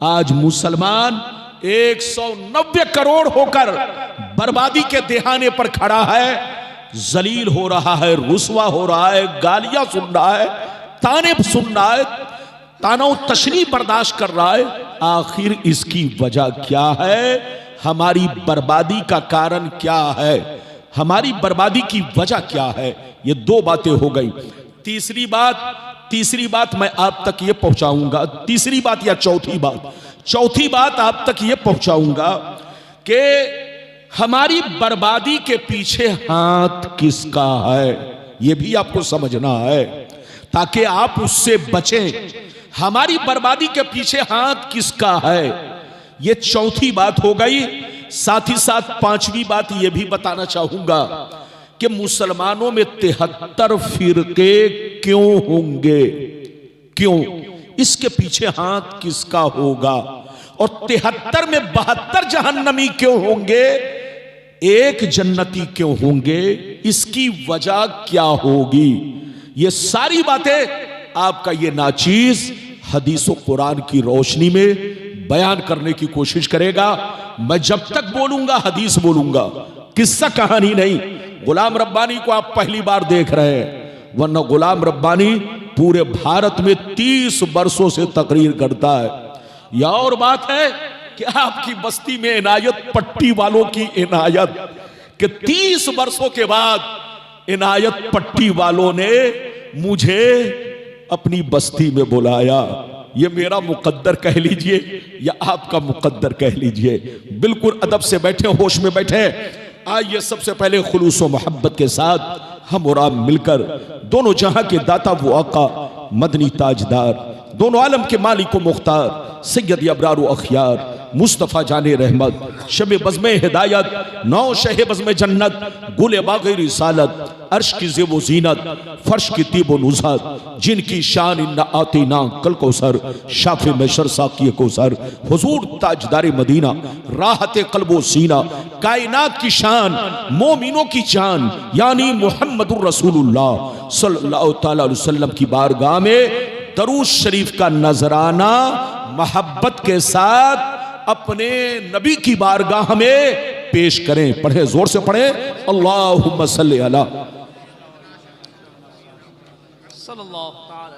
आज मुसलमान 190 करोड़ होकर बर्बादी के देहाने पर खड़ा है, जलील हो रहा है, रुसवा हो रहा है, गालियां सुन रहा है, ताने सुन रहा है, तानव तशनी बर्दाश्त कर रहा है। आखिर इसकी वजह क्या है? हमारी बर्बादी का कारण क्या है? हमारी बर्बादी की वजह क्या है? ये दो बातें हो गई। तीसरी बात मैं आप तक ये पहुंचाऊंगा, तीसरी बात या चौथी बात आप तक ये पहुंचाऊंगा कि हमारी बर्बादी के पीछे हाथ किसका है, ये भी आपको समझना है ताकि आप उससे बचें। हमारी बर्बादी के पीछे हाथ किसका है, ये चौथी बात हो गई। साथ ही साथ पांचवी बात यह भी बताना चाहूंगा कि मुसलमानों में 73 फिरके क्यों होंगे, क्यों, इसके पीछे हाथ किसका होगा, और 73 में 72 जहन्नमी क्यों होंगे, एक जन्नती क्यों होंगे, इसकी वजह क्या होगी? ये सारी बातें आपका ये नाचीज हदीस और कुरान की रोशनी में बयान करने की कोशिश करेगा। मैं जब तक बोलूंगा हदीस बोलूंगा, किस्सा कहानी नहीं। गुलाम रब्बानी को आप पहली बार देख रहे हैं, वरना गुलाम रब्बानी पूरे भारत में 30 वर्षों से तकरीर करता है। यह और बात है कि आपकी बस्ती में इनायत पट्टी वालों की इनायत कि 30 वर्षों के बाद इनायत पट्टी वालों ने मुझे अपनी बस्ती में बुलाया। ये मेरा मुकद्दर कह लीजिए या आपका मुकद्दर कह लीजिए। बिल्कुल अदब से बैठे, होश में बैठे। आइए सबसे पहले खुलूस व मोहब्बत के साथ हम और आप मिलकर दोनों जहां के दाता वो आका मदनी ताजदार, दोनों आलम के मालिक व मुख्तार सैयद अबरार व अखियार मुस्तफ़ा जाने रहमत, शब बज़्म हिदायत, नौ शह बज़्म जन्नत, गुल बाग़ रिसालत, अर्श की ज़ेब व ज़ीनत, फर्श की तीब व नुज़हत, जिनकी शान इन्ना आतीना कल कौसर, शाफ़े महशर साक़ी कौसर, हुज़ूर ताजदार मदीना, राहत क़ल्ब व सीना, कायनात की शान, मोमिनों की जान, यानी मुहम्मदुर रसूलुल्लाह सल्लल्लाहु तआला अलैहि वसल्लम की बारगाह में दरूद शरीफ का नजराना मोहब्बत के साथ अपने नबी की बारगाह में पेश करें। पढ़े, जोर से पढ़े, अल्लाहुम्मा सल्ली अला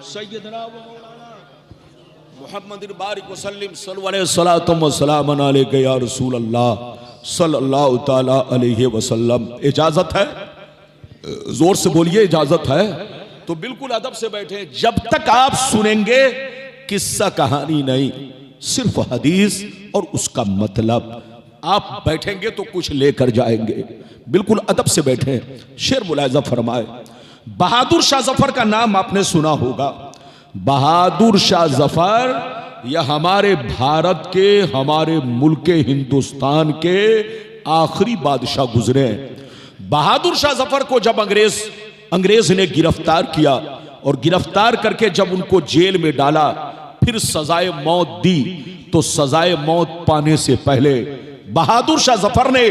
सय्यदना व मौलाना मुहम्मदिन बारिक वसल्लिम सल्लल्लाहु व सलाम अलैका या रसूल अल्लाह सल्लल्लाहु तआला अलैहि वसल्लम। इजाजत है? जोर से बोलिए, इजाजत है? तो बिल्कुल अदब से बैठे। जब तक आप सुनेंगे किस्सा कहानी नहीं, सिर्फ हदीस और उसका मतलब, आप बैठेंगे तो कुछ लेकर जाएंगे। बिल्कुल अदब से बैठे। शेर मुलाहिजा फरमाए। बहादुर शाह जफर का नाम आपने सुना होगा। बहादुर शाह जफर यह हमारे भारत के, हमारे मुल्क हिंदुस्तान के आखिरी बादशाह गुजरे। बहादुर शाह जफर को जब अंग्रेज ने गिरफ्तार किया और गिरफ्तार करके जब उनको जेल में डाला, फिर सजाए मौत दी, तो सजाए मौत पाने से पहले बहादुर शाह जफर ने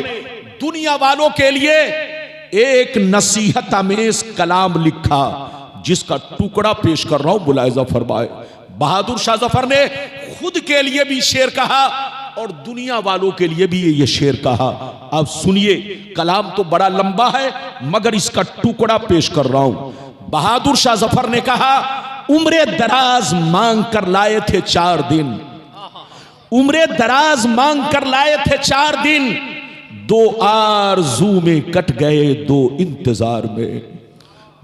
दुनिया वालों के लिए एक नसीहत आमेज कलाम लिखा, जिसका टुकड़ा पेश कर रहा हूं, मुलाहिजा फरमाए। बहादुर शाह जफर ने खुद के लिए भी शेर कहा और दुनिया वालों के लिए भी ये शेर कहा। अब सुनिए, कलाम तो बड़ा लंबा है मगर इसका टुकड़ा पेश कर रहा हूं। बहादुर शाह जफर ने कहा, उम्रे दराज मांग कर लाए थे 4 दिन, उम्रे दराज मांग कर लाए थे 4 दिन, 2 आरज़ू में कट गए 2 इंतजार में,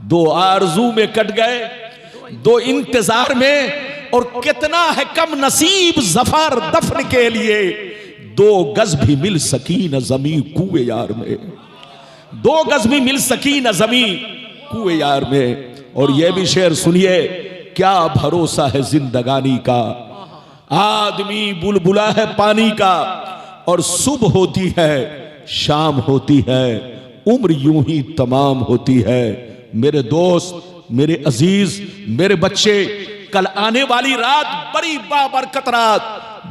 2 आरज़ू में कट गए 2 इंतजार में। और कितना है कम नसीब जफर दफन के लिए, 2 गज भी मिल सकी न जमी कुए यार में, 2 गज भी मिल सकी न जमी कुए यार में। और यह भी शेर सुनिए, क्या भरोसा है जिंदगानी का, आदमी बुलबुला है पानी का, और सुबह होती है शाम होती है, उम्र यूं ही तमाम होती है। मेरे दोस्त, मेरे अजीज, मेरे बच्चे, कल आने वाली रात बड़ी बाबरकत रात,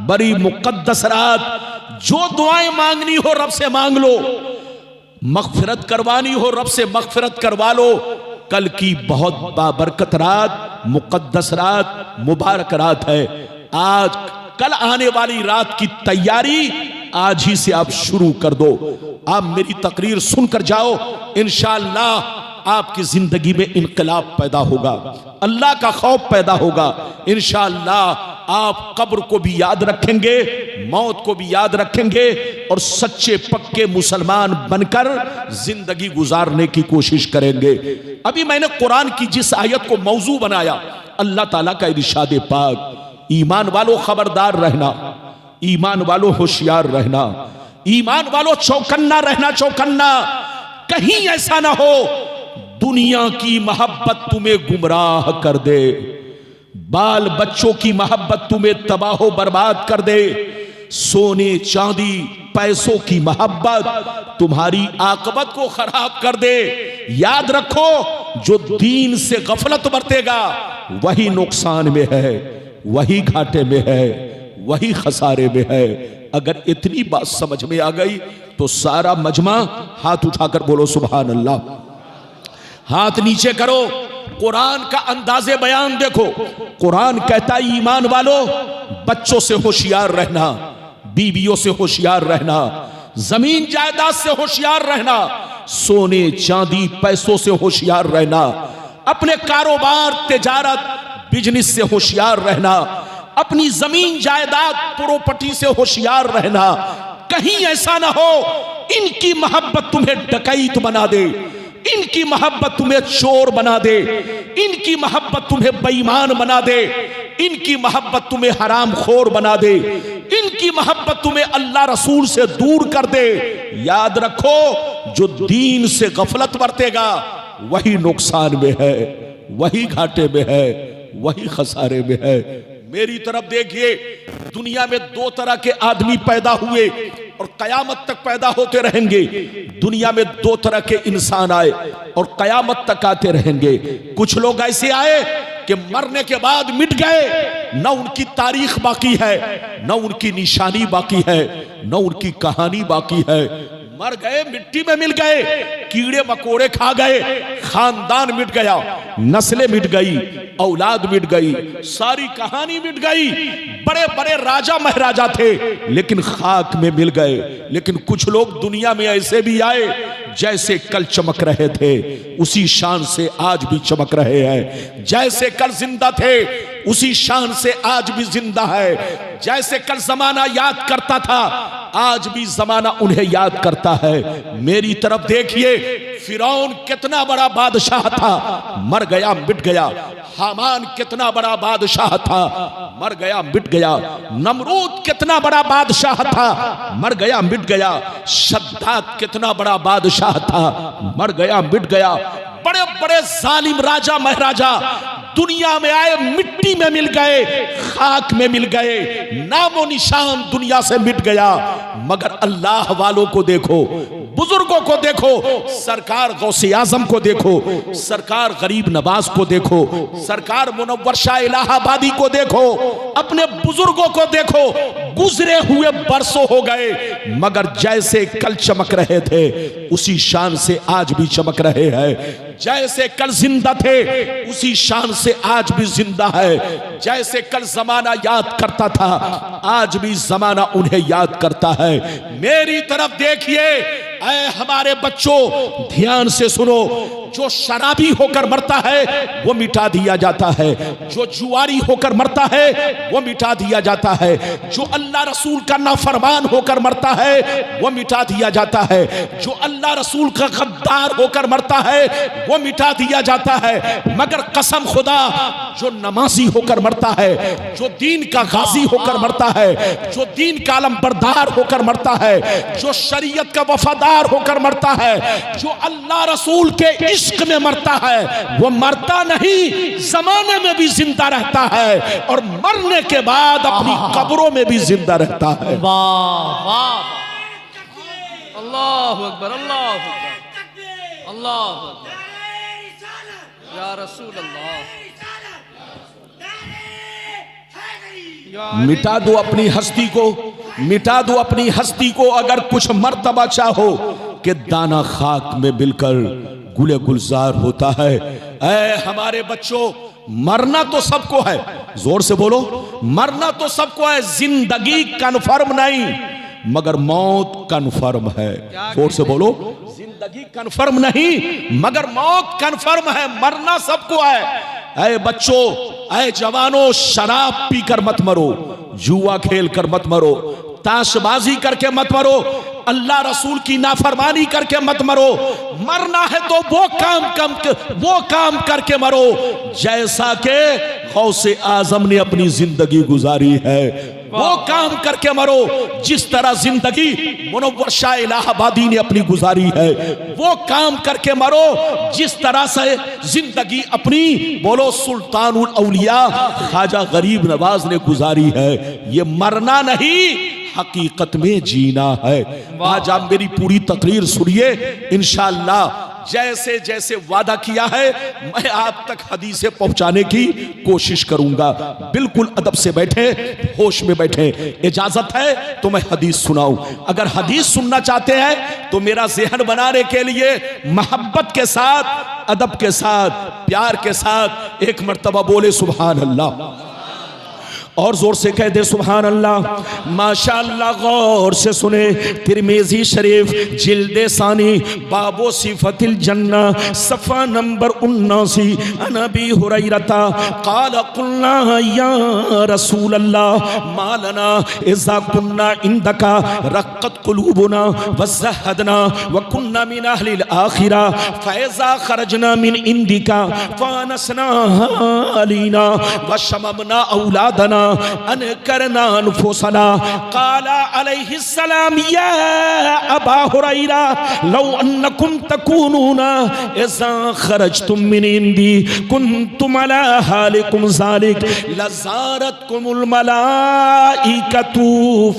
बड़ी मुकद्दस रात, जो दुआएं मांगनी हो रब से मांग लो, मगफिरत करवानी हो रब से मगफिरत करवा लो। कल की बहुत बाबरकत रात, मुकद्दस रात, मुबारक रात है। आज कल आने वाली रात की तैयारी आज ही से आप शुरू कर दो। आप मेरी तकरीर सुनकर जाओ, इंशाअल्लाह आपकी जिंदगी में इनकलाब पैदा होगा, अल्लाह का खौफ पैदा होगा। इंशाअल्लाह आप कब्र को भी याद रखेंगे, मौत को भी याद रखेंगे और सच्चे पक्के मुसलमान बनकर जिंदगी गुजारने की कोशिश करेंगे। अभी मैंने कुरान की जिस आयत को मौजू बनाया, अल्लाह ताला का इरशाद पाक, ईमान वालों खबरदार रहना, ईमान वालों होशियार रहना, ईमान वालों चौकन्ना रहना, चौकन्ना। कहीं ऐसा ना हो दुनिया की मोहब्बत तुम्हें गुमराह कर दे, बाल बच्चों की मोहब्बत तुम्हें तबाह बर्बाद कर दे, सोने चांदी पैसों की मोहब्बत तुम्हारी आकबत को खराब कर दे। याद रखो, जो दीन से गफलत बरतेगा वही नुकसान में है, वही घाटे में है, वही खसारे में है। अगर इतनी बात समझ में आ गई तो सारा मजमा हाथ उठाकर बोलो सुभान अल्लाह। हाथ नीचे करो। कुरान का अंदाजे बयान देखो। कुरान कहता है ईमान वालों बच्चों से होशियार रहना, बीवियों से होशियार रहना, जमीन जायदाद से होशियार रहना, सोने चांदी पैसों से होशियार रहना, अपने कारोबार तिजारत बिजनेस से होशियार रहना, अपनी जमीन जायदाद प्रॉपर्टी से होशियार रहना। कहीं ऐसा ना हो इनकी मोहब्बत तुम्हें डकैत बना दे, इनकी मोहब्बत तुम्हें चोर बना दे, इनकी मोहब्बत तुम्हें बेईमान बना दे, इनकी मोहब्बत तुम्हें हराम खोर बना दे, इनकी मोहब्बत तुम्हें अल्लाह रसूल से दूर कर दे। याद रखो, जो दीन से गफलत बरतेगा वही नुकसान में है, वही घाटे में है, वही खसारे में है। मेरी तरफ देखिए, दुनिया में दो तरह के आदमी पैदा हुए और कयामत तक पैदा होते रहेंगे। दुनिया में दो तरह के इंसान आए और कयामत तक आते रहेंगे। कुछ लोग ऐसे आए कि मरने के बाद मिट गए, न उनकी तारीख बाकी है, न उनकी निशानी बाकी है, न उनकी कहानी बाकी है। मर गए, मिट्टी में मिल गए, कीड़े मकोड़े खा गए, खानदान मिट गया, नस्लें मिट गई, औलाद मिट गई, सारी कहानी मिट गई। बड़े बड़े राजा महाराजा थे लेकिन खाक में मिल गए। लेकिन कुछ लोग दुनिया में ऐसे भी आए जैसे कल चमक रहे थे उसी शान से आज भी चमक रहे हैं, जैसे कल जिंदा थे उसी शान से आज भी जिंदा है, जैसे कल जमाना याद करता था आज भी जमाना उन्हें याद करता है। मेरी तरफ देखिए, फिरौन कितना बड़ा बादशाह था, मर गया मिट गया। हामान कितना बड़ा बादशाह था, मर गया मिट गया। नमरूद कितना बड़ा बादशाह था, मर गया मिट गया। शद्दाद कितना बड़ा बादशाह था, मर गया मिट गया। बड़े बड़े जालिम राजा महाराजा दुनिया में आए, मिट्टी में मिल गए, खाक में मिल गए, नामो निशान दुनिया से मिट गया। मगर अल्लाह वालों को देखो, बुजुर्गों को देखो, सरकार गौसे आजम को देखो, सरकार गरीब नवाज को देखो, सरकार मुनव्वर शाह इलाहाबादी को देखो, अपने बुजुर्गों को देखो। गुजरे हुए बरसों हो गए मगर जैसे कल चमक रहे थे उसी शान से आज भी चमक रहे हैं। जैसे कल जिंदा थे उसी शान से आज भी जिंदा है। जैसे कल जमाना याद करता था आज भी जमाना उन्हें याद करता है। मेरी तरफ देखिए, ऐ हमारे बच्चों ध्यान से सुनो। जो शराबी होकर मरता है वो मिटा दिया जाता है, जो जुआरी होकर मरता है वो मिटा दिया जाता है, जो अल्लाह रसूल का नाफरमान होकर मरता है वो मिटा दिया जाता है, जो अल्लाह रसूल का गद्दार होकर मरता है वो मिटा दिया जाता है। मगर कसम खुदा, जो नमाजी होकर मरता है, जो दीन का गाजी होकर मरता है, जो दीन का अलमबरदार होकर मरता है, जो शरीयत का वफादार होकर मरता है, जो अल्लाह रसूल के इश्क में मरता है, वो मरता नहीं, जमाने में भी जिंदा रहता है और मरने के बाद अपनी कब्रों में भी जिंदा रहता है। वाह वाह, अल्लाहु अकबर, अल्लाहु अकबर, अल्लाहु अकबर, या रसूल अल्लाह। मिटा दो अपनी हस्ती को, मिटा दो अपनी हस्ती को। अगर कुछ मर्तबा चाहो कि दाना खाक में मिलकर गुले गुलजार होता है। ऐ हमारे बच्चों, मरना तो सबको है, जोर से बोलो, मरना तो सबको है, जिंदगी कन्फर्म नहीं मगर मौत कन्फर्म है। जोर से बोलो, जिंदगी कन्फर्म नहीं मगर मौत कन्फर्म है, मरना सबको है। ऐ बच्चों, ऐ जवानों, शराब पीकर मत मरो, जुआ खेल कर मत मरो, ताशबाजी करके मत मरो, अल्लाह रसूल की नाफरमानी करके मत मरो। मरना है तो वो काम करके मरो जैसा के गौसे आजम ने अपनी जिंदगी गुजारी है। वो काम करके मरो जिस तरह जिंदगी मुनव्वर शाह इलाहाबादी ने अपनी गुजारी है। वो काम करके मरो जिस तरह से जिंदगी अपनी, बोलो, सुल्तानुल औलिया ख्वाजा गरीब नवाज ने गुजारी है। ये मरना नहीं, हकीकत में जीना है। आज आप मेरी पूरी तकरीर सुनिए, इंशाअल्लाह जैसे जैसे वादा किया है मैं आप तक हदीसें पहुंचाने की कोशिश करूंगा। बिल्कुल अदब से बैठे, होश में बैठे। इजाजत है तो मैं हदीस सुनाऊं। अगर हदीस सुनना चाहते हैं तो मेरा ज़हन बनाने के लिए मोहब्बत के साथ, अदब के साथ, प्यार के साथ एक मर्तबा बोले सुभान अल्लाह, और जोर से कह दे सुभान अल्लाह। माशाअल्लाह, गौर से सुने, तिरमिज़ी शरीफ जिल्दे सानी बाबो सिफतिल जन्ना सफ़ा नंबर 79, अनबी हुरैरता क़ाल क़ुलना या रसूल अल्लाह मा लना इज़ा कुन्ना इंदका रक़्क़त क़ुलूबुना वज़हदना व कुन्ना मिन अहलिल आखिरा फ़इज़ा ख़रजना मिन इंदिका फ़अनसना अलीना व शममना औलादना अन करना अनफुसना। क़ाला अलैहिस्सलाम या अबा हुरैरा लौ अन्नकुम तकूनूना इज़ा खरजतुम मिन इंदी कुन्तुम अला हालिकुम ज़ालिक लज़ारतकुमुल मलाइकतु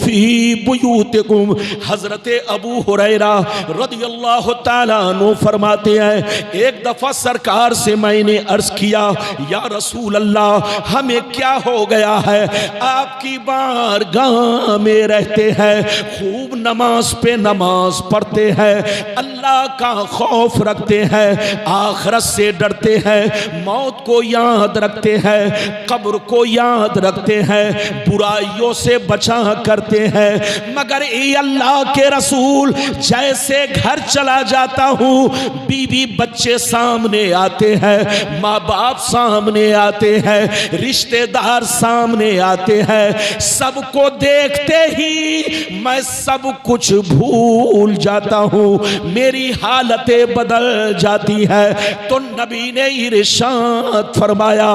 फी बुयूतिकुम। हज़रत अबू हुरैरा रज़ियल्लाहु ताला अन्हु फरमाते हैं, एक दफ़ा सरकार से मैंने अर्ज़ किया, या रसूल अल्लाह, हमें क्या हो गया है, आपकी बारगाह में रहते हैं, खूब नमाज पे नमाज पढ़ते हैं, अल्लाह का खौफ रखते हैं, आखिरत से डरते हैं, मौत को याद रखते हैं, कब्र को याद रखते हैं, बुराइयों से बचा करते हैं। मगर ये अल्लाह के रसूल, जैसे घर चला जाता हूँ, बीवी बच्चे सामने आते हैं, माँ बाप सामने आते हैं, रिश्तेदार सामने आते हैं, सबको देखते ही मैं सब कुछ भूल जाता हूँ, मेरी हालतें बदल जाती है। तो नबी ने इरशाद फरमाया,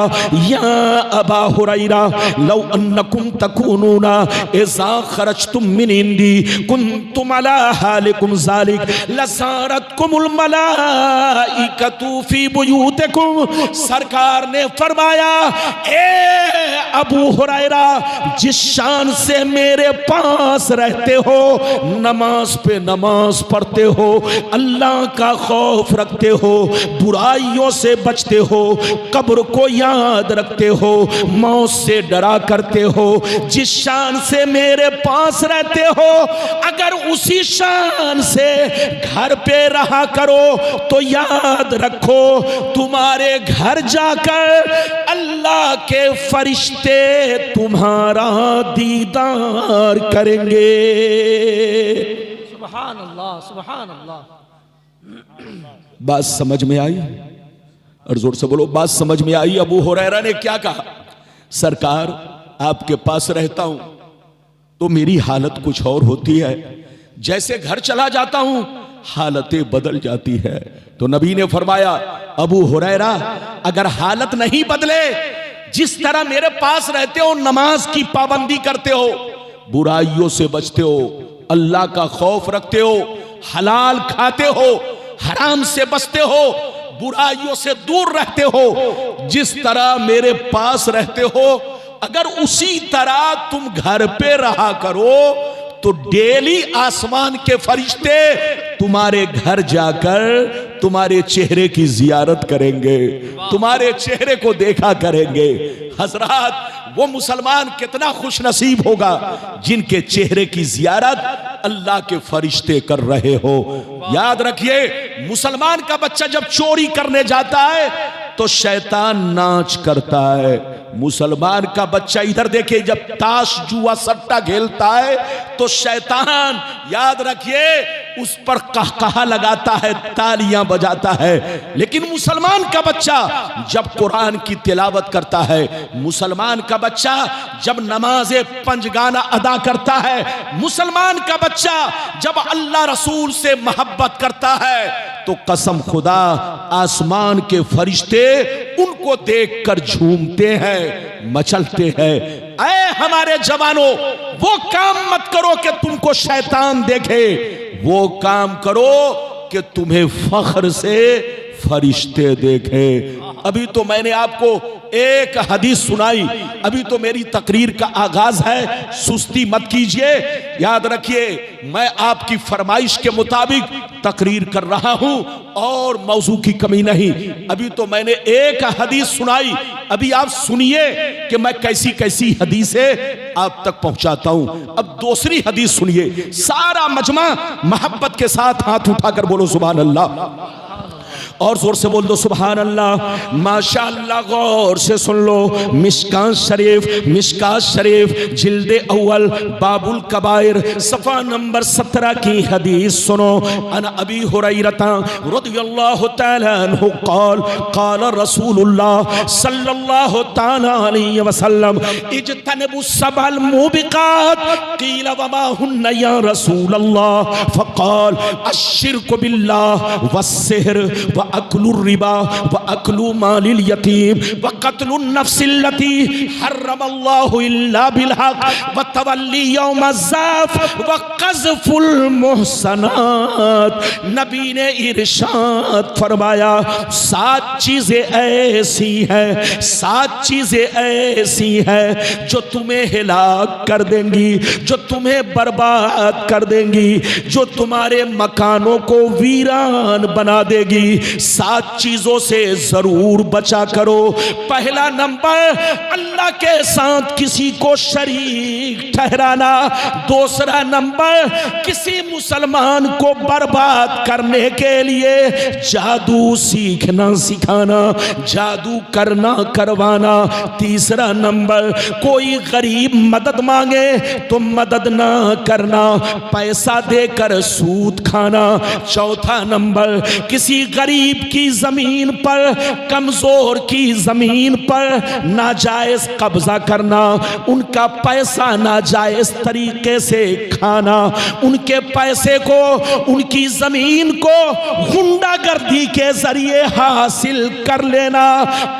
या अबा हुरैरा लौ अन्नकुम तकूनूना इज़ा खरजतुम मिन इंदी कुन्तुम अला हालिकुम ज़ालिक लज़ारतकुमुल मलाइकतु फी बुयूतिकुम। सरकार ने फरमाया, ए अबू हुरैरा, जिस शान से मेरे पास रहते हो, नमाज पे नमाज पढ़ते हो, अल्लाह का खौफ रखते हो, बुराइयों से बचते हो, कब्र को याद रखते हो, मौत से डरा करते हो, जिस शान से मेरे पास रहते हो, अगर उसी शान से घर पे रहा करो तो याद रखो, तुम्हारे घर जाकर अल्लाह के फरिश्ते तुम्हारा दीदार करेंगे। सुभान अल्लाह, सुभान अल्लाह। बात समझ में आई? और जोर से बोलो, बात समझ में आई? अबू हुरैरा ने क्या कहा, सरकार आपके पास रहता हूं तो मेरी हालत कुछ और होती है, जैसे घर चला जाता हूं हालतें बदल जाती है। तो नबी ने फरमाया, अबू हुरैरा, अगर हालत नहीं बदले, जिस तरह मेरे पास रहते हो, नमाज की पाबंदी करते हो, बुराइयों से बचते हो, अल्लाह का खौफ रखते हो, हलाल खाते हो, हराम से बचते हो, बुराइयों से दूर रहते हो, जिस तरह मेरे पास रहते हो, अगर उसी तरह तुम घर पे रहा करो तो डेली आसमान के फरिश्ते तुम्हारे घर जाकर तुम्हारे चेहरे की जियारत करेंगे, तुम्हारे चेहरे को देखा करेंगे। हजरात, वो मुसलमान कितना खुश नसीब होगा जिनके चेहरे की जियारत अल्लाह के फरिश्ते कर रहे हो। याद रखिए, मुसलमान का बच्चा जब चोरी करने जाता है तो शैतान नाच करता है। मुसलमान का बच्चा इधर देखिए, जब ताश जुआ सट्टा खेलता है तो शैतान, याद रखिए, उस पर कहकहा लगाता है, तालियां बजाता है। लेकिन मुसलमान का बच्चा जब कुरान की तिलावत करता है, मुसलमान का बच्चा जब नमाज़े पंजगाना अदा करता है, मुसलमान का बच्चा जब अल्लाह रसूल से मोहब्बत करता है, तो कसम खुदा आसमान के फरिश्ते उनको देखकर झूमते हैं, मचलते हैं। ऐ हमारे जवानों, वो काम मत करो कि तुमको शैतान देखे, वो काम करो कि तुम्हें फख्र से फरिश्ते देखे। अभी तो मैंने आपको एक हदीस सुनाई, अभी तो मेरी तकरीर का आगाज है, सुस्ती मत कीजिए। याद रखिए, मैं आपकी फरमाइश के मुताबिक तकरीर कर रहा हूं और मौजू की कमी नहीं। अभी तो मैंने एक हदीस सुनाई, अभी आप सुनिए कि मैं कैसी कैसी हदीसें आप तक पहुंचाता हूं। अब दूसरी हदीस सुनिए, सारा मजमा मोहब्बत के साथ हाथ उठाकर बोलो सुभान अल्लाह, और जोर से बोल दो सुभान अल्लाह, माशाअल्लाह। गौर से सुन लो, मिशकात शरीफ जिल्दे अव्वल बाबुल कबायर सफ़ा नंबर 17 की हदीस सुनो। अन अबी हुरैरता रज़ियल्लाहु तआला अन्हु क़ाल क़ाल रसूलुल्लाह सल्लल्लाहु तआला अलैहि वसल्लम इज्तनिबु सबअल मुबिक़ात क़ील वमा हुन्ना या रसूलल्लाह फ़क़ाल अश्शिरकु बिल्लाह वस्सिहर व अक्लुर रिबा व अक्लु मालिल यतीम व क़त्लुन नफ्सिल्लती हर्रमल्लाहु इल्ला बिल हक़ व तवल्ली यौमज़्ज़ाफ़ व क़ज़्फ़ुल मुहसनात। नबी ने इरशाद फरमाया, 7 चीजें ऐसी हैं, 7 चीजें ऐसी हैं जो तुम्हें हिलाक कर देंगी, जो तुम्हें बर्बाद कर देंगी, जो तुम्हारे मकानों को वीरान बना देगी। 7 चीजों से जरूर बचा करो। पहला नंबर, अल्लाह के साथ किसी को शरीक ठहराना। दूसरा नंबर, किसी मुसलमान को बर्बाद करने के लिए जादू सीखना सिखाना, जादू करना करवाना। तीसरा नंबर, कोई गरीब मदद मांगे तो मदद ना करना, पैसा देकर सूद खाना। चौथा नंबर, किसी गरीब की जमीन पर, कमजोर की जमीन पर नाजायज कब्जा करना, उनका पैसा नाजायज तरीके से खाना, उनके पैसे को, उनकी जमीन को गुंडागर्दी के जरिए हासिल कर लेना।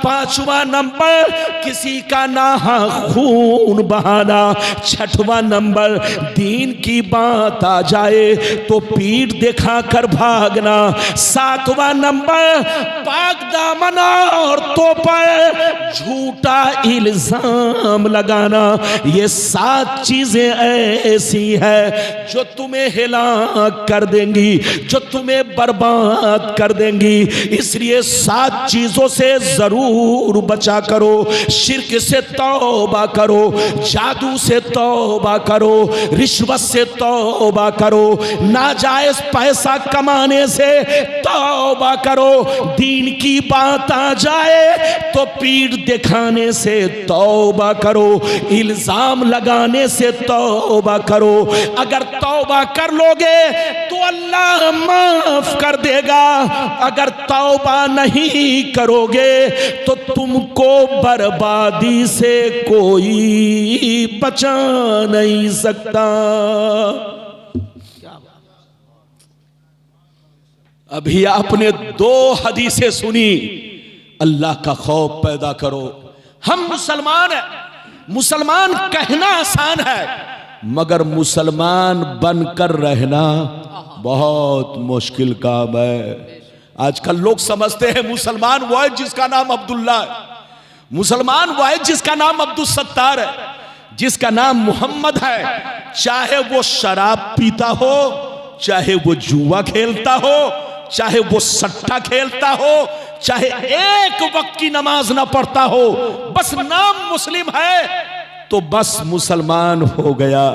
पांचवा नंबर, किसी का नाहा खून बहाना। छठवां नंबर, दीन की बात आ जाए तो पीठ दिखाकर भागना। सातवां नंबर, पाक दामना और तो पर झूठा इल्जाम लगाना। ये 7 चीजें ऐसी है जो तुम्हें हिलाक कर देंगी, जो तुम्हें बर्बाद कर देंगी। इसलिए 7 चीजों से जरूर बचा करो। शिर्क से तौबा करो, जादू से तौबा करो, रिश्वत से तौबा करो, नाजायज पैसा कमाने से तौबा करो। दीन की बात आ जाए तो पीठ दिखाने से तौबा करो, इल्जाम लगाने से तौबा करो। अगर तौबा कर लोगे तो अल्लाह माफ कर देगा, अगर तौबा नहीं करोगे तो तुमको बर्बादी से कोई बचा नहीं सकता। अभी आपने 2 हदीसें सुनी। अल्लाह का खौफ पैदा करो। हम मुसलमान हैं, मुसलमान कहना आसान है, मगर मुसलमान बनकर रहना बहुत मुश्किल काम है। आजकल लोग समझते हैं मुसलमान वो है जिसका नाम अब्दुल्ला है, मुसलमान वो है जिसका नाम अब्दुल सत्तार है, जिसका नाम मोहम्मद है। चाहे वो शराब पीता हो, चाहे वो जुआ खेलता हो, चाहे वो सट्टा खेलता हो, चाहे एक वक्त की नमाज ना पढ़ता हो, बस नाम मुस्लिम है तो बस मुसलमान हो गया।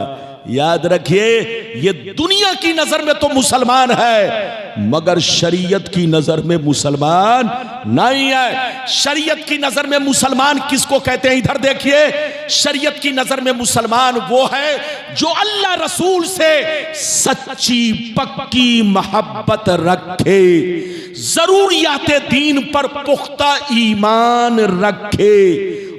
याद रखिए, ये दुनिया की नजर में तो मुसलमान है, मगर शरीयत की नजर में मुसलमान नहीं है। शरीयत की नजर में मुसलमान किसको कहते हैं? इधर देखिए, शरीयत की नजर में मुसलमान वो है जो अल्लाह रसूल से सच्ची पक्की मोहब्बत रखे, जरूरियात दीन पर पुख्ता ईमान रखे,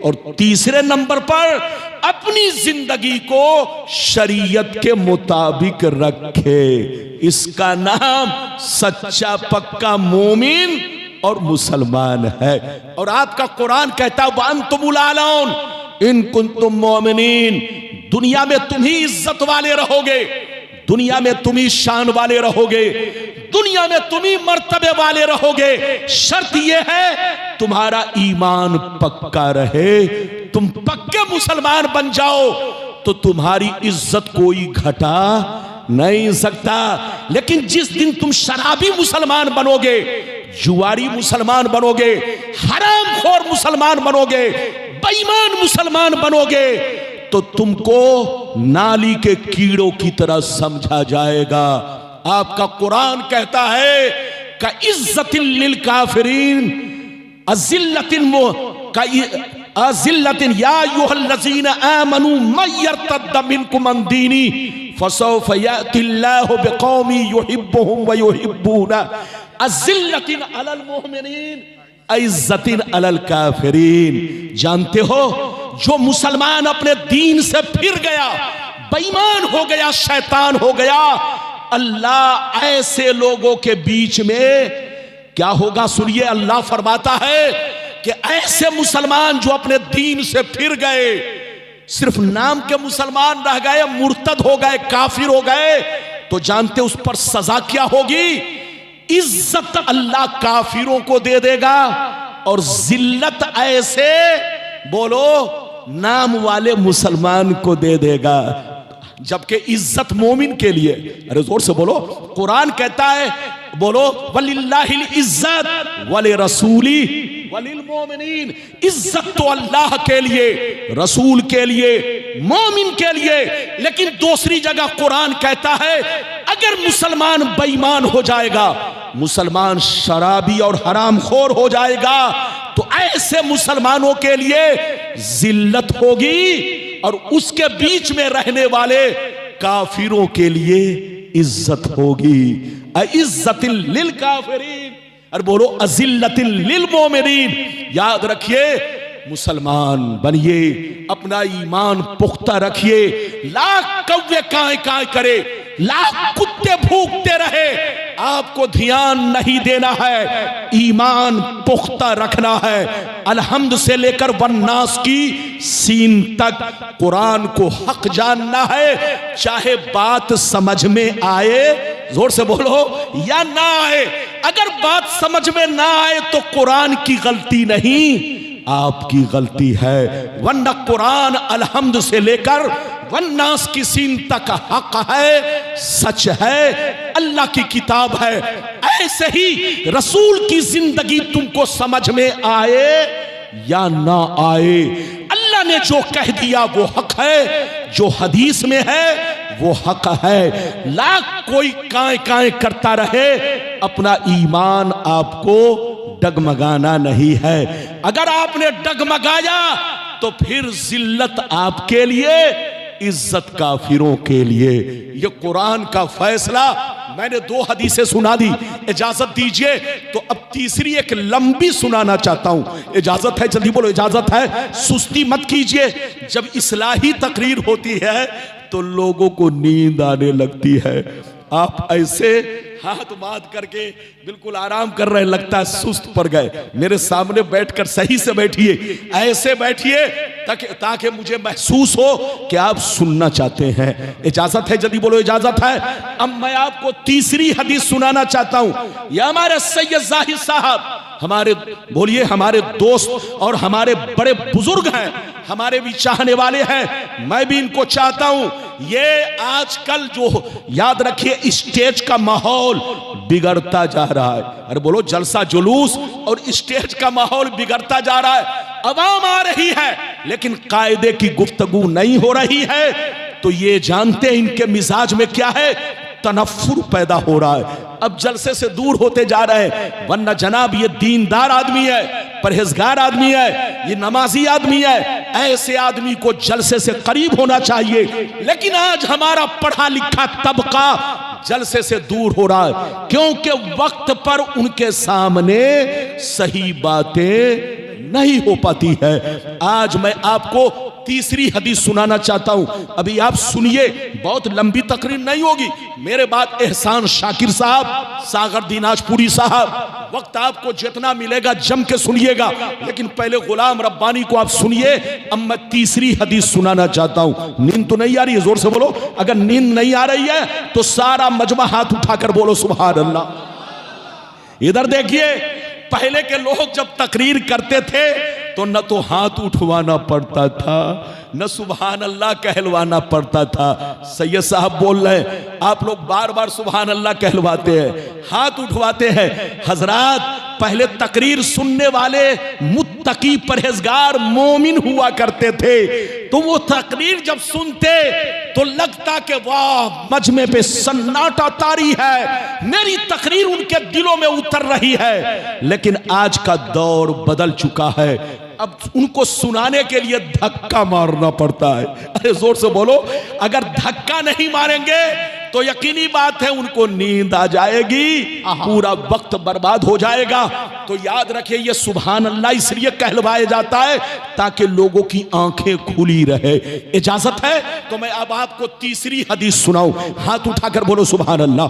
और तीसरे नंबर पर अपनी जिंदगी को शरीयत के मुताबिक रखे। इसका नाम सच्चा पक्का मोमिन और मुसलमान है। और आपका कुरान कहता है वअंतुमुल आलौन इन कुंतुम मोमिनीन, दुनिया में तुम ही इज्जत वाले रहोगे, दुनिया में तुम ही शान वाले रहोगे, दुनिया में तुम ही मर्तबे वाले रहोगे। शर्त यह है तुम्हारा ईमान पक्का रहे, तुम पक्के मुसलमान बन जाओ तो तुम्हारी इज्जत कोई घटा नहीं सकता। लेकिन जिस दिन तुम शराबी मुसलमान बनोगे, जुआरी मुसलमान बनोगे, हरामखोर मुसलमान बनोगे, बेईमान मुसलमान बनोगे, तो तुमको नाली के कीड़ों की तरह समझा जाएगा। आपका कुरान कहता है का इज्जतिन लिल काफिरीन अजिल्लतिन अजिल्लतिन या अय्युहल्लज़ीना आमनू मयर्तद्द मिनकुम अन दीनी फसौफ यातिल्लाहु बिकौमिन युहिब्बुहुम व युहिब्बूना अजिल्लतिन अलल मुमिनीन इज्जतिन अलल काफिरीन। जानते हो, जो मुसलमान अपने दीन से फिर गया, बेईमान हो गया, शैतान हो गया, अल्लाह ऐसे लोगों के बीच में क्या होगा? सुनिए, अल्लाह फरमाता है कि ऐसे मुसलमान जो अपने दीन से फिर गए, सिर्फ नाम के मुसलमान रह गए, मुर्तद हो गए, काफिर हो गए, तो जानते उस पर सजा क्या होगी? इज्जत अल्लाह काफिरों को दे देगा और जिल्लत ऐसे बोलो नाम वाले मुसलमान को दे देगा, जबकि इज्जत मोमिन के लिए। अरे जोर से बोलो, कुरान कहता है, बोलो वलिल्लाहिल इज्जत वले रसूली वलिल मोमिनीन। इज्जत तो अल्लाह के लिए, रसूल के लिए, मोमिन के लिए। लेकिन दूसरी जगह कुरान कहता है अगर मुसलमान बेईमान हो जाएगा, मुसलमान शराबी और हरामखोर हो जाएगा, तो ऐसे मुसलमानों के लिए जिल्लत होगी और उसके बीच में रहने वाले काफिरों के लिए इज्जत होगी। इज्जतिन लिल काफिरीन, और बोलो अजिल्लतिन लिल मोमिनीन। याद रखिए, मुसलमान बनिए, अपना ईमान पुख्ता रखिए। लाख कौवे काए काए करे, लाख कुत्ते भूखते रहे, आपको ध्यान नहीं देना है, ईमान पुख्ता रखना है। अलहम्द से लेकर वन्नास की सीन तक कुरान को हक जानना है, चाहे बात समझ में आए, जोर से बोलो, या ना आए। अगर बात समझ में ना आए तो कुरान की गलती नहीं, आपकी गलती है। वरना कुरान अलहम्द से लेकर वन्नास की सीन तक हक है, सच है, अल्लाह की किताब है। ऐसे ही रसूल की जिंदगी तुमको समझ में आए या ना आए, अल्लाह ने जो कह दिया वो हक है, जो हदीस में है वो हक है। लाख कोई काए काए करता रहे, अपना ईमान आपको डगमगाना नहीं है। अगर आपने डगमगाया तो फिर जिल्लत आपके लिए, इज्जत काफिरों के लिए। ये कुरान का फैसला। मैंने 2 हदीसें सुना दी, इजाजत दीजिए तो अब तीसरी एक लंबी सुनाना चाहता हूं। इजाजत है? जल्दी बोलो, इजाजत है? सुस्ती मत कीजिए। जब इस्लाही तकरीर होती है तो लोगों को नींद आने लगती है। आप ऐसे हाथ बांध करके बिल्कुल आराम कर रहे, लगता है सुस्त पड़ गए। मेरे सामने बैठकर सही से बैठिए, ऐसे बैठिए ताकि मुझे महसूस हो कि आप सुनना चाहते हैं। इजाजत है? जल्दी बोलो, इजाजत है? अब मैं आपको तीसरी हदीस सुनाना चाहता हूं। यह हमारे सैयद जाहिद साहब, हमारे बोलिए, हमारे दोस्त और हमारे बड़े बुजुर्ग हैं, हमारे भी चाहने वाले हैं, मैं भी इनको चाहता हूं। ये आजकल जो, याद रखिए, स्टेज का माहौल बिगड़ता जा रहा है। अरे बोलो, जलसा जुलूस और स्टेज का माहौल बिगड़ता जा रहा है। अवाम आ रही है लेकिन कायदे की गुफ्तगू नहीं हो रही है। तो ये जानते हैं इनके मिजाज में क्या है, तनफ्फुर पैदा हो रहा है। अब जलसे से दूर होते जा रहे हैं, वरना जनाब ये दीनदार आदमी है, परहेजगार आदमी है, ये नमाजी आदमी है, ऐसे आदमी को जलसे से करीब होना चाहिए। लेकिन आज हमारा पढ़ा लिखा तबका जलसे से दूर हो रहा है, क्योंकि वक्त पर उनके सामने सही बातें नहीं हो पाती है। आज मैं आपको तीसरी हदीस सुनाना चाहता हूं, अभी आप सुनिए, बहुत लंबी तकरीर नहीं होगी। मेरे बाद एहसान शाकिर साहब, सागर दिनाजपुरी साहब, वक्त आपको जितना मिलेगा जम के सुनिएगा, लेकिन पहले गुलाम रब्बानी को आप सुनिए। अब मैं तीसरी हदीस सुनाना चाहता हूं। नींद तो नहीं आ रही है? जोर से बोलो। अगर नींद नहीं आ रही है तो सारा मजमा हाथ उठाकर बोलो सुभान अल्लाह। इधर देखिए, पहले के लोग जब तकरीर करते थे तो न तो हाथ उठवाना पड़ता था, न सुभान अल्लाह कहलवाना पड़ता था। सैयद साहब बोल रहे हैं, आप लोग बार बार सुभान अल्लाह कहलवाते हैं, हाथ उठवाते हैं। हजरात, पहले तकरीर सुनने वाले मुत्तकी परहेजगार मोमिन हुआ करते थे, तो वो तकरीर जब सुनते तो लगता कि वाह, मजमे पे सन्नाटा तारी है, मेरी तकरीर उनके दिलों में उतर रही है। लेकिन आज का दौर बदल चुका है, अब उनको सुनाने के लिए धक्का मारना पड़ता है। अरे जोर से बोलो। अगर धक्का नहीं मारेंगे तो यकीनी बात है उनको नींद आ जाएगी, पूरा वक्त बर्बाद हो जाएगा। तो याद रखिए, ये सुभान अल्लाह इसलिए कहलवाया जाता है ताकि लोगों की आंखें खुली रहे। इजाजत है तो मैं अब आपको तीसरी हदीस सुनाऊं। हाथ उठाकर बोलो सुभान अल्लाह,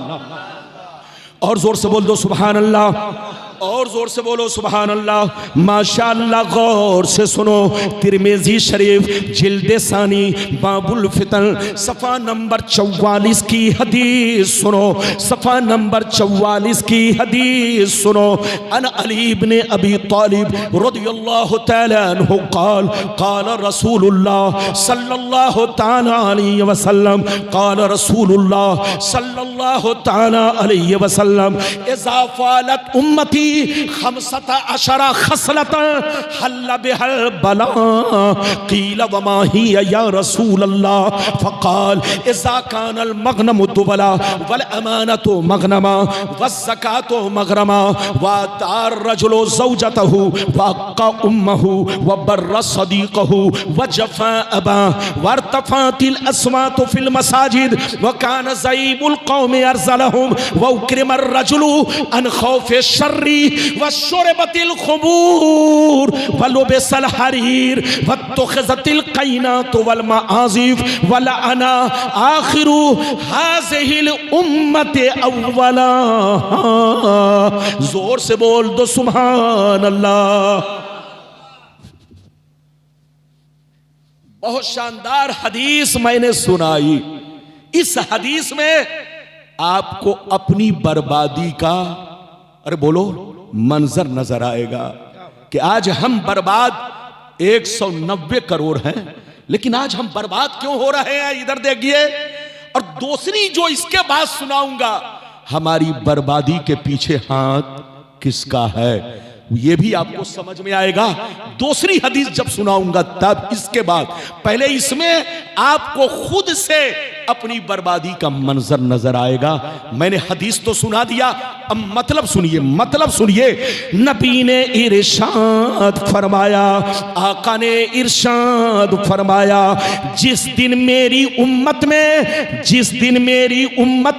और जोर से बोल दो सुभान अल्लाह, और जोर से बोलो सुभान अल्लाह। माशाअल्लाह, गौर से सुनो। तिरमिज़ी शरीफ जिल्द सानी बाबुल फितन सफ़ा नंबर 44 की हदीस सुनो। सफ़ा नंबर 44 की हदीस सुनो। अन अली इब्न अबी तालिब रज़ियल्लाहु तआला अन्हु क़ाल क़ाल रसूलुल्लाह सल्लल्लाहु तआला अलैहि वसल्लम क़ाल रसूलुल्लाह सल्लल्लाहु तआला अलैहि वसल्लम इज़ा फ़ालत उम्मती खमसता अशरा खसलता हल्ला बिहल बला क़ील वमा हिया या रसूल अल्लाह फ़क़ाल इज़ा कानल मग़नमु दुबला वल अमानतु मग़नमा वज़्ज़कातु मग़रमा वअतार रजुलु ज़ौजतहु वअक़्क़ा उम्महु वबर्र सदीक़हु वजफ़ा अबा वरतफ़ातिल अस्वातु फ़िल मसाजिद वकान ज़ईबुल क़ौमि अरज़लहुम वउक्रिमर रजुलु अन ख़ौफ़ि शर्रि वशुरबतिल खुबूर वलुबिसल हरीर वत्तखज़तिल क़ैनात वल मआज़िफ वलअना आखिरु हाज़िहिल उम्मति अव्वला। जोर से बोल दो सुभान अल्लाह। बहुत शानदार हदीस मैंने सुनाई। इस हदीस में आपको अपनी बर्बादी का, अरे बोलो, मंजर नजर आएगा कि आज हम बर्बाद 190 करोड़ हैं, लेकिन आज हम बर्बाद क्यों हो रहे हैं? इधर देखिए। और दूसरी जो इसके बाद सुनाऊंगा, हमारी बर्बादी के पीछे हाथ किसका है, ये भी आपको समझ में आएगा दूसरी हदीस जब सुनाऊंगा तब। इसके बाद पहले इसमें आपको खुद से अपनी बर्बादी का मंजर नजर आएगा। मैंने हदीस तो सुना दिया, अब मतलब सुनिए, मतलब सुनिए। नबी ने इरशाद फरमाया, आका ने इरशाद फरमाया, जिस दिन मेरी उम्मत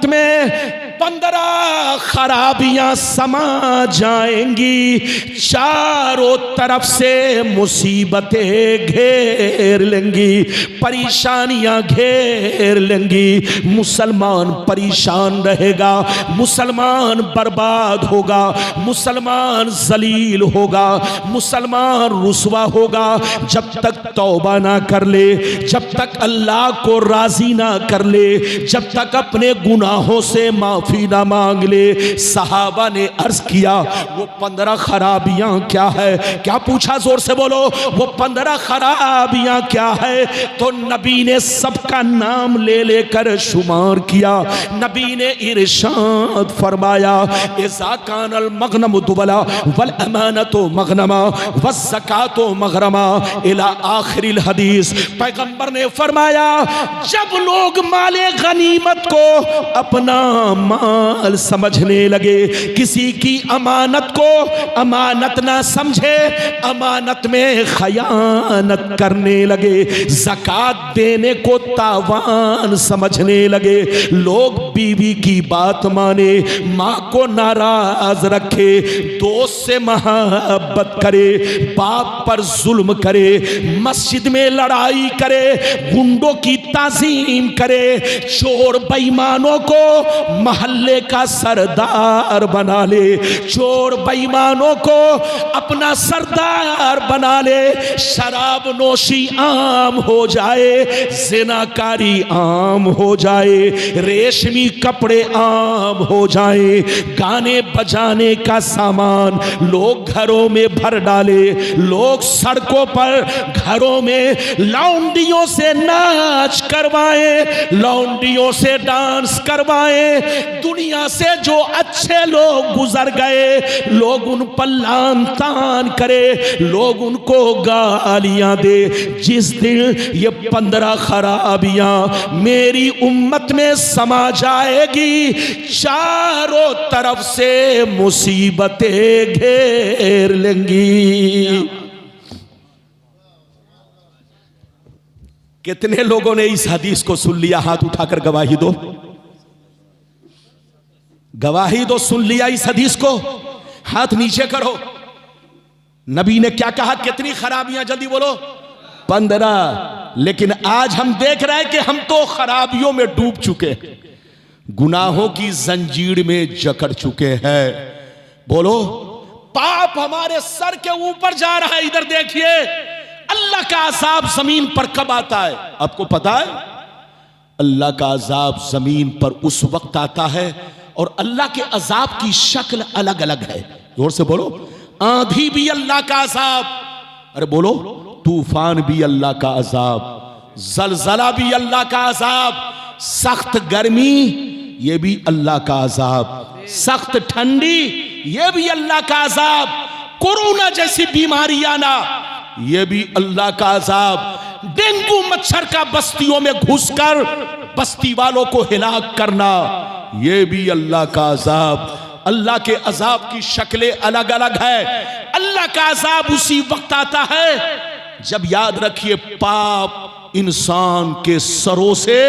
में 15 खराबियां समा जाएंगी, चारों तरफ से मुसीबतें घेर लेंगी, परेशानियां घेर लेंगी, मुसलमान परेशान रहेगा, मुसलमान बर्बाद होगा, मुसलमान जलील होगा, मुसलमान रुसवा होगा। जब तक तौबा ना कर ले, जब तक अल्लाह को राजी ना कर ले, जब तक अपने गुनाहों से माफ माफी ना मांग ले। सहाबा ने अर्ज किया वो 15 खराबियां क्या है? क्या पूछा? जोर से बोलो, वो 15 खराबियां क्या है? तो नबी ने सबका नाम ले लेकर शुमार किया। नबी ने इरशाद फरमाया इज़ा कानल मगनम दुबला वल अमानतो मगनमा वज़ ज़कातो मगरमा इला आखिरिल हदीस। पैगंबर ने फरमाया जब लोग माले गनीमत को अपना माल समझने लगे, किसी की अमानत को अमानत ना समझे, अमानत में खयानत करने लगे, ज़कात देने को तावान समझने लगे, लोग बीवी की बात माने, माँ को नाराज रखे, दोस्त से मोहब्बत करे, बाप पर जुल्म करे, मस्जिद में लड़ाई करे, गुंडों की ताज़ीम करे, चोर बेईमानों को मोहल्ले का सरदार बना ले, चोर बेईमानों को अपना सरदार बना ले, शराब नोशी आम हो जाए, ज़िनाकारी आम हो जाए, रेशमी कपड़े आम हो जाए, गाने बजाने का सामान लोग घरों में भर डाले, लोग सड़कों पर घरों में लौंडियों से नाच करवाएं, लौंडियों से डांस करवाएं, दुनिया से जो अच्छे लोग गुजर गए लोग उन पर लान तान करे, लोग उनको गालियां दे। जिस दिन ये 15 खराबियां मेरी उम्मत में समा जाएगी, चारों तरफ से मुसीबतें घेर लेंगी। कितने लोगों ने इस हदीस को सुन लिया? हाथ उठाकर गवाही दो, गवाही दो। सुन लिया इस हदीस को? हाथ नीचे करो। नबी ने क्या कहा? कितनी खराबियां? जल्दी बोलो। 15। लेकिन आज हम देख रहे हैं कि हम तो खराबियों में डूब चुके हैं, गुनाहों की जंजीर में जकड़ चुके हैं। बोलो, पाप हमारे सर के ऊपर जा रहा है। इधर देखिए, अल्लाह का अज़ाब जमीन पर कब आता है? आपको पता है? अल्लाह का अज़ाब जमीन पर उस वक्त आता है, और अल्लाह के अज़ाब की शक्ल अलग अलग है। जोर से बोलो। आंधी भी अल्लाह का अज़ाब, अरे बोलो, तूफान भी अल्लाह का अज़ाब, जलजला भी अल्लाह का अज़ाब, सख्त गर्मी ये भी अल्लाह का अज़ाब, सख्त ठंडी ये भी अल्लाह का अज़ाब, कोरोना जैसी बीमारी आना ये भी अल्लाह का अज़ाब, डेंगू मच्छर का बस्तियों में घुसकर बस्ती वालों को हिलाक करना ये भी अल्लाह का अज़ाब। अल्लाह के अज़ाब की शक्लें अलग अलग है। अल्लाह का अज़ाब उसी वक्त आता है जब, याद रखिए, पाप इंसान के सरों से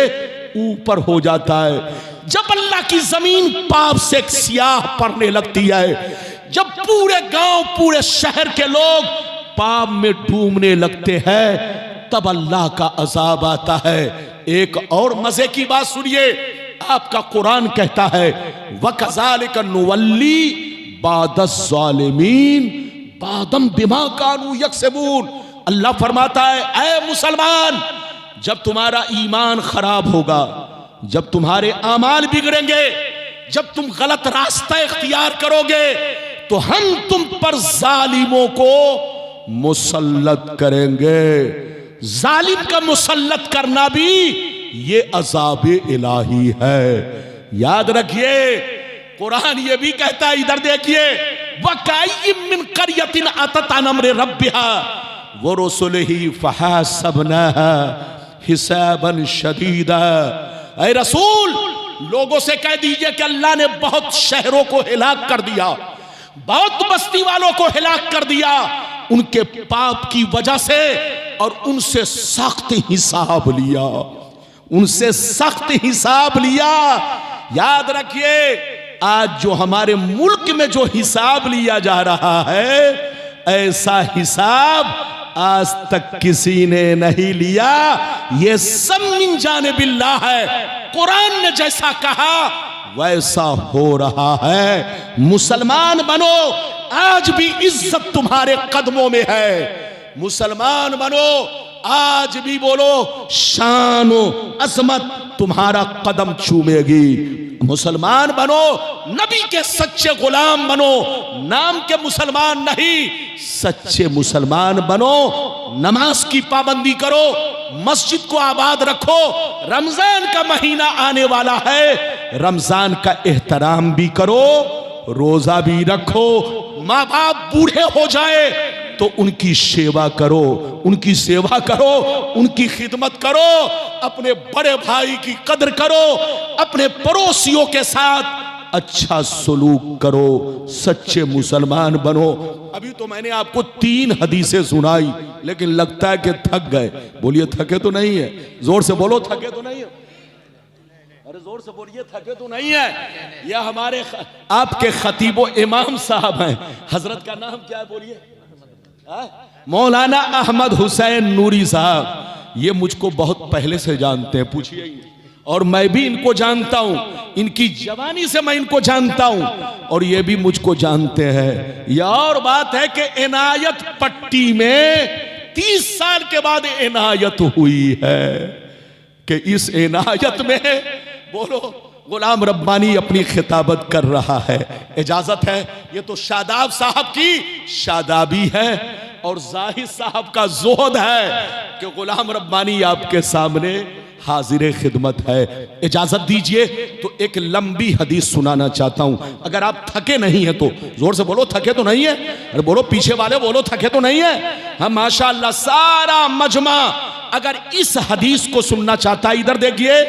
ऊपर हो जाता है, जब अल्लाह की जमीन पाप से सियाह पड़ने लगती है, जब पूरे गांव पूरे शहर के लोग पाप में डूबने लगते हैं, तब अल्लाह का अज़ाब आता है। एक और मजे की बात सुनिए, आपका कुरान कहता है वकज़ालिका नुवल्ली बादज़्ज़ालिमीन बादम बिमा कानू यक्सबून। अल्लाह फरमाता है, ऐ मुसलमान, जब तुम्हारा ईमान खराब होगा, जब तुम्हारे आमाल बिगड़ेंगे, जब तुम गलत रास्ता इख्तियार करोगे, तो हम तुम पर जालिमों को मुसल्लत करेंगे। जालिम का मुसल्लत करना भी ये अज़ाब इलाही है। याद रखिए, कुरान ये भी कहता है, इधर देखिए, वकाय्यिम मिन क़र्यतिन अतत अन अम्रि रब्बिहा व रुसुलिही फहसबनाहा हिसाबन शदीदा। ऐ रसूल, लोगों से कह दीजिए कि अल्लाह ने बहुत शहरों को हिलाक कर दिया, बहुत बस्ती वालों को हिलाक कर दिया उनके पाप की वजह से, और उनसे सख्त हिसाब लिया, उनसे सख्त हिसाब लिया। याद रखिए, आज जो हमारे मुल्क में जो हिसाब लिया जा रहा है, ऐसा हिसाब आज तक किसी ने नहीं लिया। ये सब मिन जानिबिल्लाह है। कुरान ने जैसा कहा वैसा हो रहा है। मुसलमान बनो, आज भी इज्जत तुम्हारे कदमों में है। मुसलमान बनो, आज भी बोलो शान अज़मत तुम्हारा कदम चूमेगी। मुसलमान बनो, नबी के सच्चे गुलाम बनो, नाम के मुसलमान नहीं, सच्चे मुसलमान बनो। नमाज की पाबंदी करो, मस्जिद को आबाद रखो। रमजान का महीना आने वाला है, रमजान का एहतराम भी करो, रोजा भी रखो। माँ बाप बूढ़े हो जाए तो उनकी सेवा करो, उनकी सेवा करो, उनकी खिदमत करो, अपने बड़े भाई की कदर करो, अपने पड़ोसियों के साथ अच्छा सलूक करो, सच्चे मुसलमान बनो। अभी तो मैंने आपको 3 हदीसें सुनाई, लेकिन लगता है कि थक गए। बोलिए थके तो नहीं है? जोर से बोलो, थके तो नहीं है? अरे जोर से बोलिए, थके तो नहीं है? यह हमारे आपके खतीबो इमाम साहब हैं। हजरत का नाम क्या है? बोलिए। मौलाना अहमद हुसैन नूरी साहब। ये मुझको बहुत पहले से जानते हैं, पूछिए, और मैं भी इनको जानता हूं, इनकी जवानी से मैं इनको जानता हूं, और ये भी मुझको जानते हैं। यह और बात है कि इनायत पट्टी में 30 साल के बाद इनायत हुई है, कि इस इनायत में बोलो गुलाम रब्बानी अपनी खिताबत कर रहा है। इजाजत है? ये तो शादाब साहब की शादाबी है और जाहिद साहब का जोहद है कि गुलाम रब्बानी आपके सामने हाजिर खिदमत है। इजाजत दीजिए तो एक लंबी हदीस सुनाना चाहता हूं। अगर आप थके नहीं है तो जोर से बोलो, थके तो नहीं है? अरे बोलो, पीछे वाले बोलो, थके तो नहीं है? हम माशाअल्लाह सारा मजमा अगर इस हदीस को सुनना चाहता है, इधर देखिए,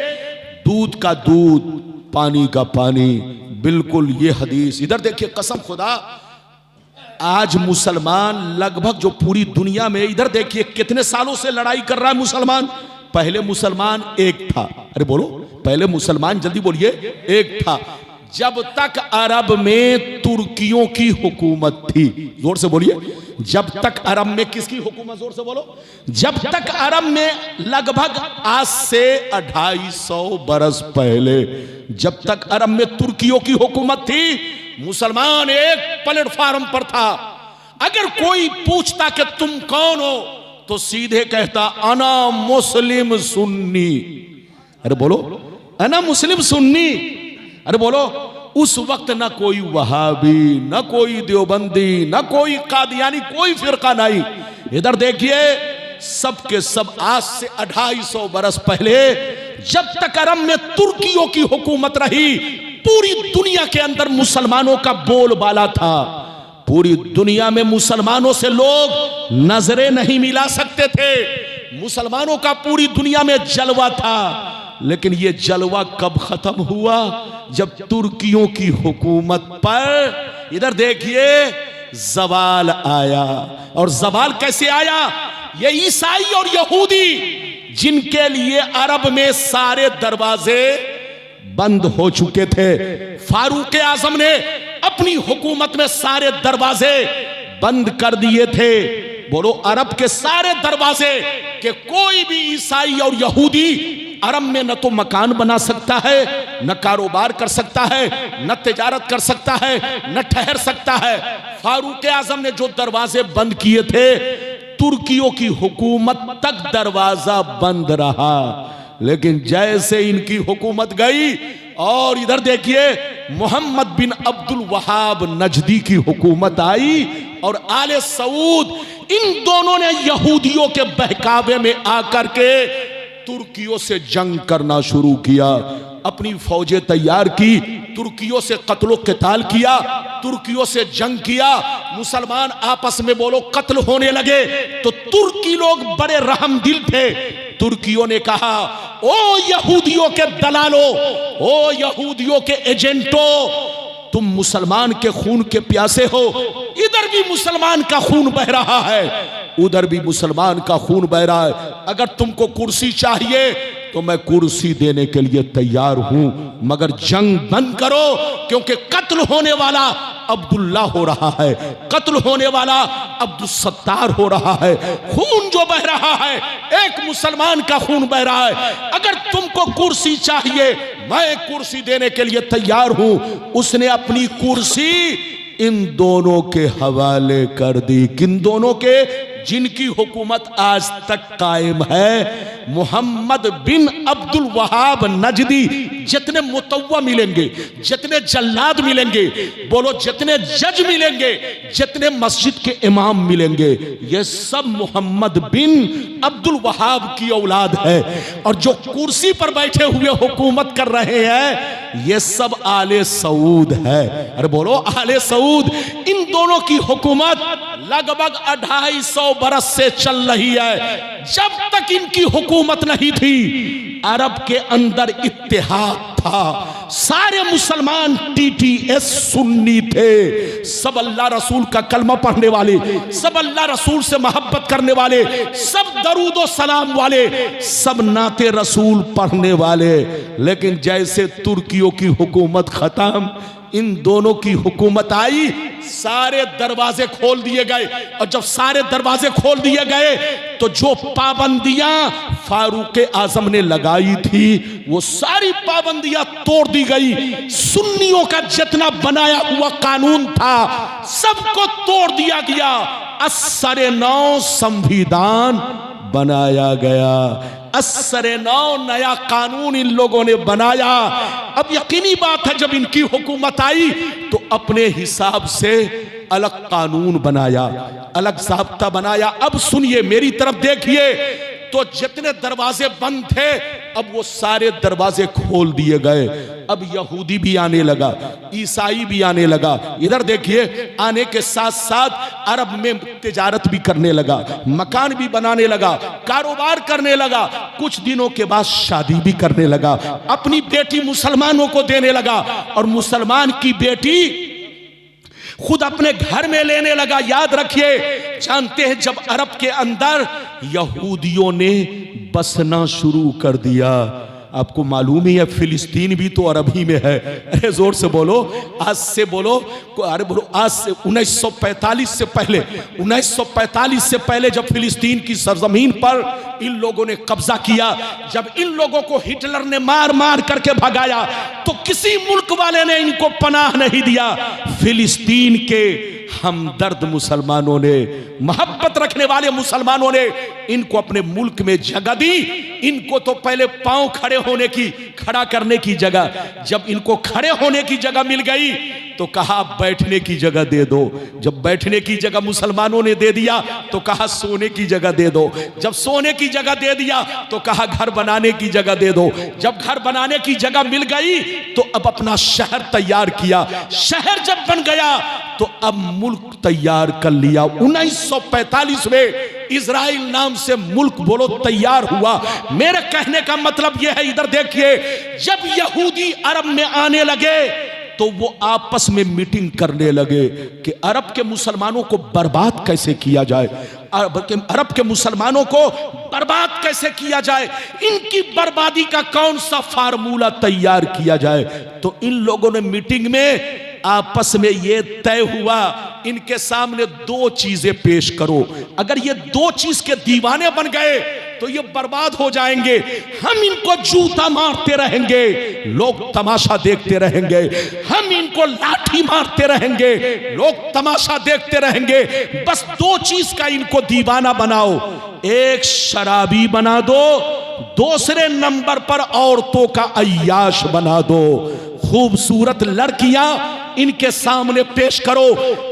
दूध का दूध, पानी का पानी, बिल्कुल ये हदीस। इधर देखिए, कसम खुदा, आज मुसलमान लगभग जो पूरी दुनिया में, इधर देखिए कितने सालों से लड़ाई कर रहा है मुसलमान। पहले मुसलमान एक था, अरे बोलो, पहले मुसलमान, जल्दी बोलिए, एक था। जब तक अरब में तुर्कियों की हुकूमत थी, जोर से बोलिए, जब तक अरब में किसकी हुकूमत? जोर से बोलो। जब तक अरब में, लगभग आज से 250 बरस पहले, जब तक अरब में तुर्कियों की हुकूमत थी, मुसलमान एक प्लेटफार्म पर था। अगर कोई पूछता कि तुम कौन हो, तो सीधे कहता अना मुस्लिम सुन्नी। अरे बोलो, अना मुस्लिम सुन्नी। अरे बोलो, उस वक्त ना कोई वहाबी, ना कोई देवबंदी, ना कोई कादियानी, कोई फिरका नहीं। इधर देखिए, सब के सब आज से 250 बरस पहले, जब तक अरब में तुर्कियों की हुकूमत रही, पूरी दुनिया के अंदर मुसलमानों का बोलबाला था। पूरी दुनिया में मुसलमानों से लोग नजरें नहीं मिला सकते थे। मुसलमानों का पूरी दुनिया में जलवा था। लेकिन ये जलवा कब खत्म हुआ? जब तुर्कियों की हुकूमत पर, इधर देखिए, जवाल आया। और जवाल कैसे आया? ये ईसाई और यहूदी, जिनके लिए अरब में सारे दरवाजे बंद हो चुके थे, फारूक आजम ने अपनी हुकूमत में सारे दरवाजे बंद कर दिए थे। बोलो, अरब के सारे दरवाजे, कि कोई भी ईसाई और यहूदी अरब में न तो मकान बना सकता है, न कारोबार कर सकता है, न तिजारत कर सकता है, न ठहर सकता है। फारूक आजम ने जो दरवाजे बंद किए थे, तुर्कियों की हुकूमत तक दरवाजा बंद रहा। लेकिन जैसे इनकी हुकूमत गई, और इधर देखिए, मोहम्मद बिन अब्दुल वहाब नजदी की हुकूमत आई, और आले सऊद, इन दोनों ने यहूदियों के बहकावे में आकर के तुर्कियों से जंग करना शुरू किया। अपनी फौजें तैयार की, तुर्कियों से कत्लो क़िताल किया, तुर्कियों से जंग किया। मुसलमान आपस में बोलो कत्ल होने लगे, तो तुर्की लोग बड़े रहमदिल थे। तुर्कियों ने कहा, ओ यहूदियों के दलालों, ओ यहूदियों के एजेंटों, तुम मुसलमान के खून के प्यासे हो। इधर भी मुसलमान का खून बह रहा है, उधर भी मुसलमान का खून बह रहा है। अगर तुमको कुर्सी चाहिए तो मैं कुर्सी देने के लिए तैयार हूं, मगर जंग बंद करो, क्योंकि कत्ल होने वाला अब्दुल्ला हो रहा है, कत्ल होने वाला अब्दुल सत्तार हो रहा है। खून जो बह रहा है, एक मुसलमान का खून बह रहा है। अगर तुमको कुर्सी चाहिए, मैं कुर्सी देने के लिए तैयार हूं। उसने अपनी कुर्सी इन दोनों के हवाले कर दी। किन दोनों के? जिनकी हुकूमत आज तक कायम है। मोहम्मद बिन अब्दुल वहाब नजदी, जितने मुतव्वा मिलेंगे, जितने जल्लाद मिलेंगे, बोलो जितने जज मिलेंगे, जितने मस्जिद के इमाम मिलेंगे, ये सब मोहम्मद बिन अब्दुल वहाब की औलाद है। और जो कुर्सी पर बैठे हुए हुकूमत कर रहे हैं, ये सब आले सऊद है। अरे बोलो आले सऊद। इन दोनों की हुकूमत लगभग 250 बरस से चल रही है। जब तक इनकी हुकूमत नहीं थी, अरब के अंदर इत्तेहाद था। सारे मुसलमान TTS सुन्नी थे, सब अल्लाह रसूल का कलमा पढ़ने वाले, सब अल्लाह रसूल से मोहब्बत करने वाले, सब दरूद व सलाम वाले, सब नाते रसूल पढ़ने वाले। लेकिन जैसे तुर्कियों की हुकूमत खत्म, इन दोनों की हुकूमत आई, सारे दरवाजे खोल दिए गए। और जब सारे दरवाजे खोल दिए गए तो जो पाबंदियां फारूक आजम ने लगाई थी, वो सारी पाबंदियां तोड़ दी गई। सुन्नियों का जितना बनाया हुआ कानून था, सबको तोड़ दिया गया। असरे नौ संविधान बनाया गया। असरे नौ नया कानून इन लोगों ने बनाया। अब यकीनी बात है, जब इनकी हुकूमत आई तो अपने हिसाब से अलग कानून बनाया, अलग ज़ाब्ता बनाया। अब सुनिए, मेरी तरफ देखिए, तो जितने दरवाजे बंद थे, अब वो सारे दरवाजे खोल दिए गए। अब यहूदी भी आने लगा, ईसाई भी आने लगा। इधर देखिए, आने के साथ साथ अरब में तिजारत भी करने लगा, मकान भी बनाने लगा, कारोबार करने लगा। कुछ दिनों के बाद शादी भी करने लगा, अपनी बेटी मुसलमानों को देने लगा, और मुसलमान की बेटी खुद अपने घर में लेने लगा। याद रखिए, जानते हैं, जब अरब के अंदर यहूदियों ने बसना शुरू कर दिया, आपको मालूम ही है फिलिस्तीन भी तो अरब ही में है। अरे जोर से बोलो, आज से बोलो, अरे बोलो, आज से 1945 से पहले, 1945 से पहले जब फिलिस्तीन की सरजमीन पर इन लोगों ने कब्जा किया, जब इन लोगों को हिटलर ने मार मार करके भगाया, तो किसी मुल्क वाले ने इनको पनाह नहीं दिया। फिलिस्तीन के हमदर्द मुसलमानों ने, मोहब्बत रखने वाले मुसलमानों ने इनको अपने मुल्क में जगह दी। इनको तो पहले पांव खड़ा करने की जगह, जब इनको खड़े होने की जगह मिल गई तो कहा बैठने की जगह दे दो। जब बैठने की जगह मुसलमानों ने दे दिया तो कहा सोने की जगह दे दो। जब सोने की जगह दे दिया तो कहा घर बनाने की जगह दे दो। जब घर बनाने की जगह मिल गई तो अब अपना शहर तैयार किया। शहर जब बन गया तो अब मुल्क तैयार कर लिया। 1945 में इजराइल नाम से मुल्क बोलो तैयार हुआ। मेरे कहने का मतलब यह है, इधर देखिए, जब यहूदी अरब में आने लगे तो वो आपस में मीटिंग करने लगे कि अरब के मुसलमानों को बर्बाद कैसे किया जाए, अरब के मुसलमानों को बर्बाद कैसे किया जाए, इनकी बर्बादी का कौन सा फार्मूला तैयार किया जाए। तो इन लोगों ने मीटिंग में आपस में ये तय हुआ, इनके सामने दो चीजें पेश करो। अगर ये दो चीज के दीवाने बन गए तो ये बर्बाद हो जाएंगे। हम इनको जूता मारते रहेंगे, लोग तमाशा देखते रहेंगे। हम इनको लाठी मारते रहेंगे, लोग तमाशा देखते रहेंगे। बस दो चीज का इनको दीवाना बनाओ, एक शराबी बना दो, दूसरे नंबर पर औरतों का अय्याश बना दो। खूबसूरत लड़कियां इनके सामने पेश करो।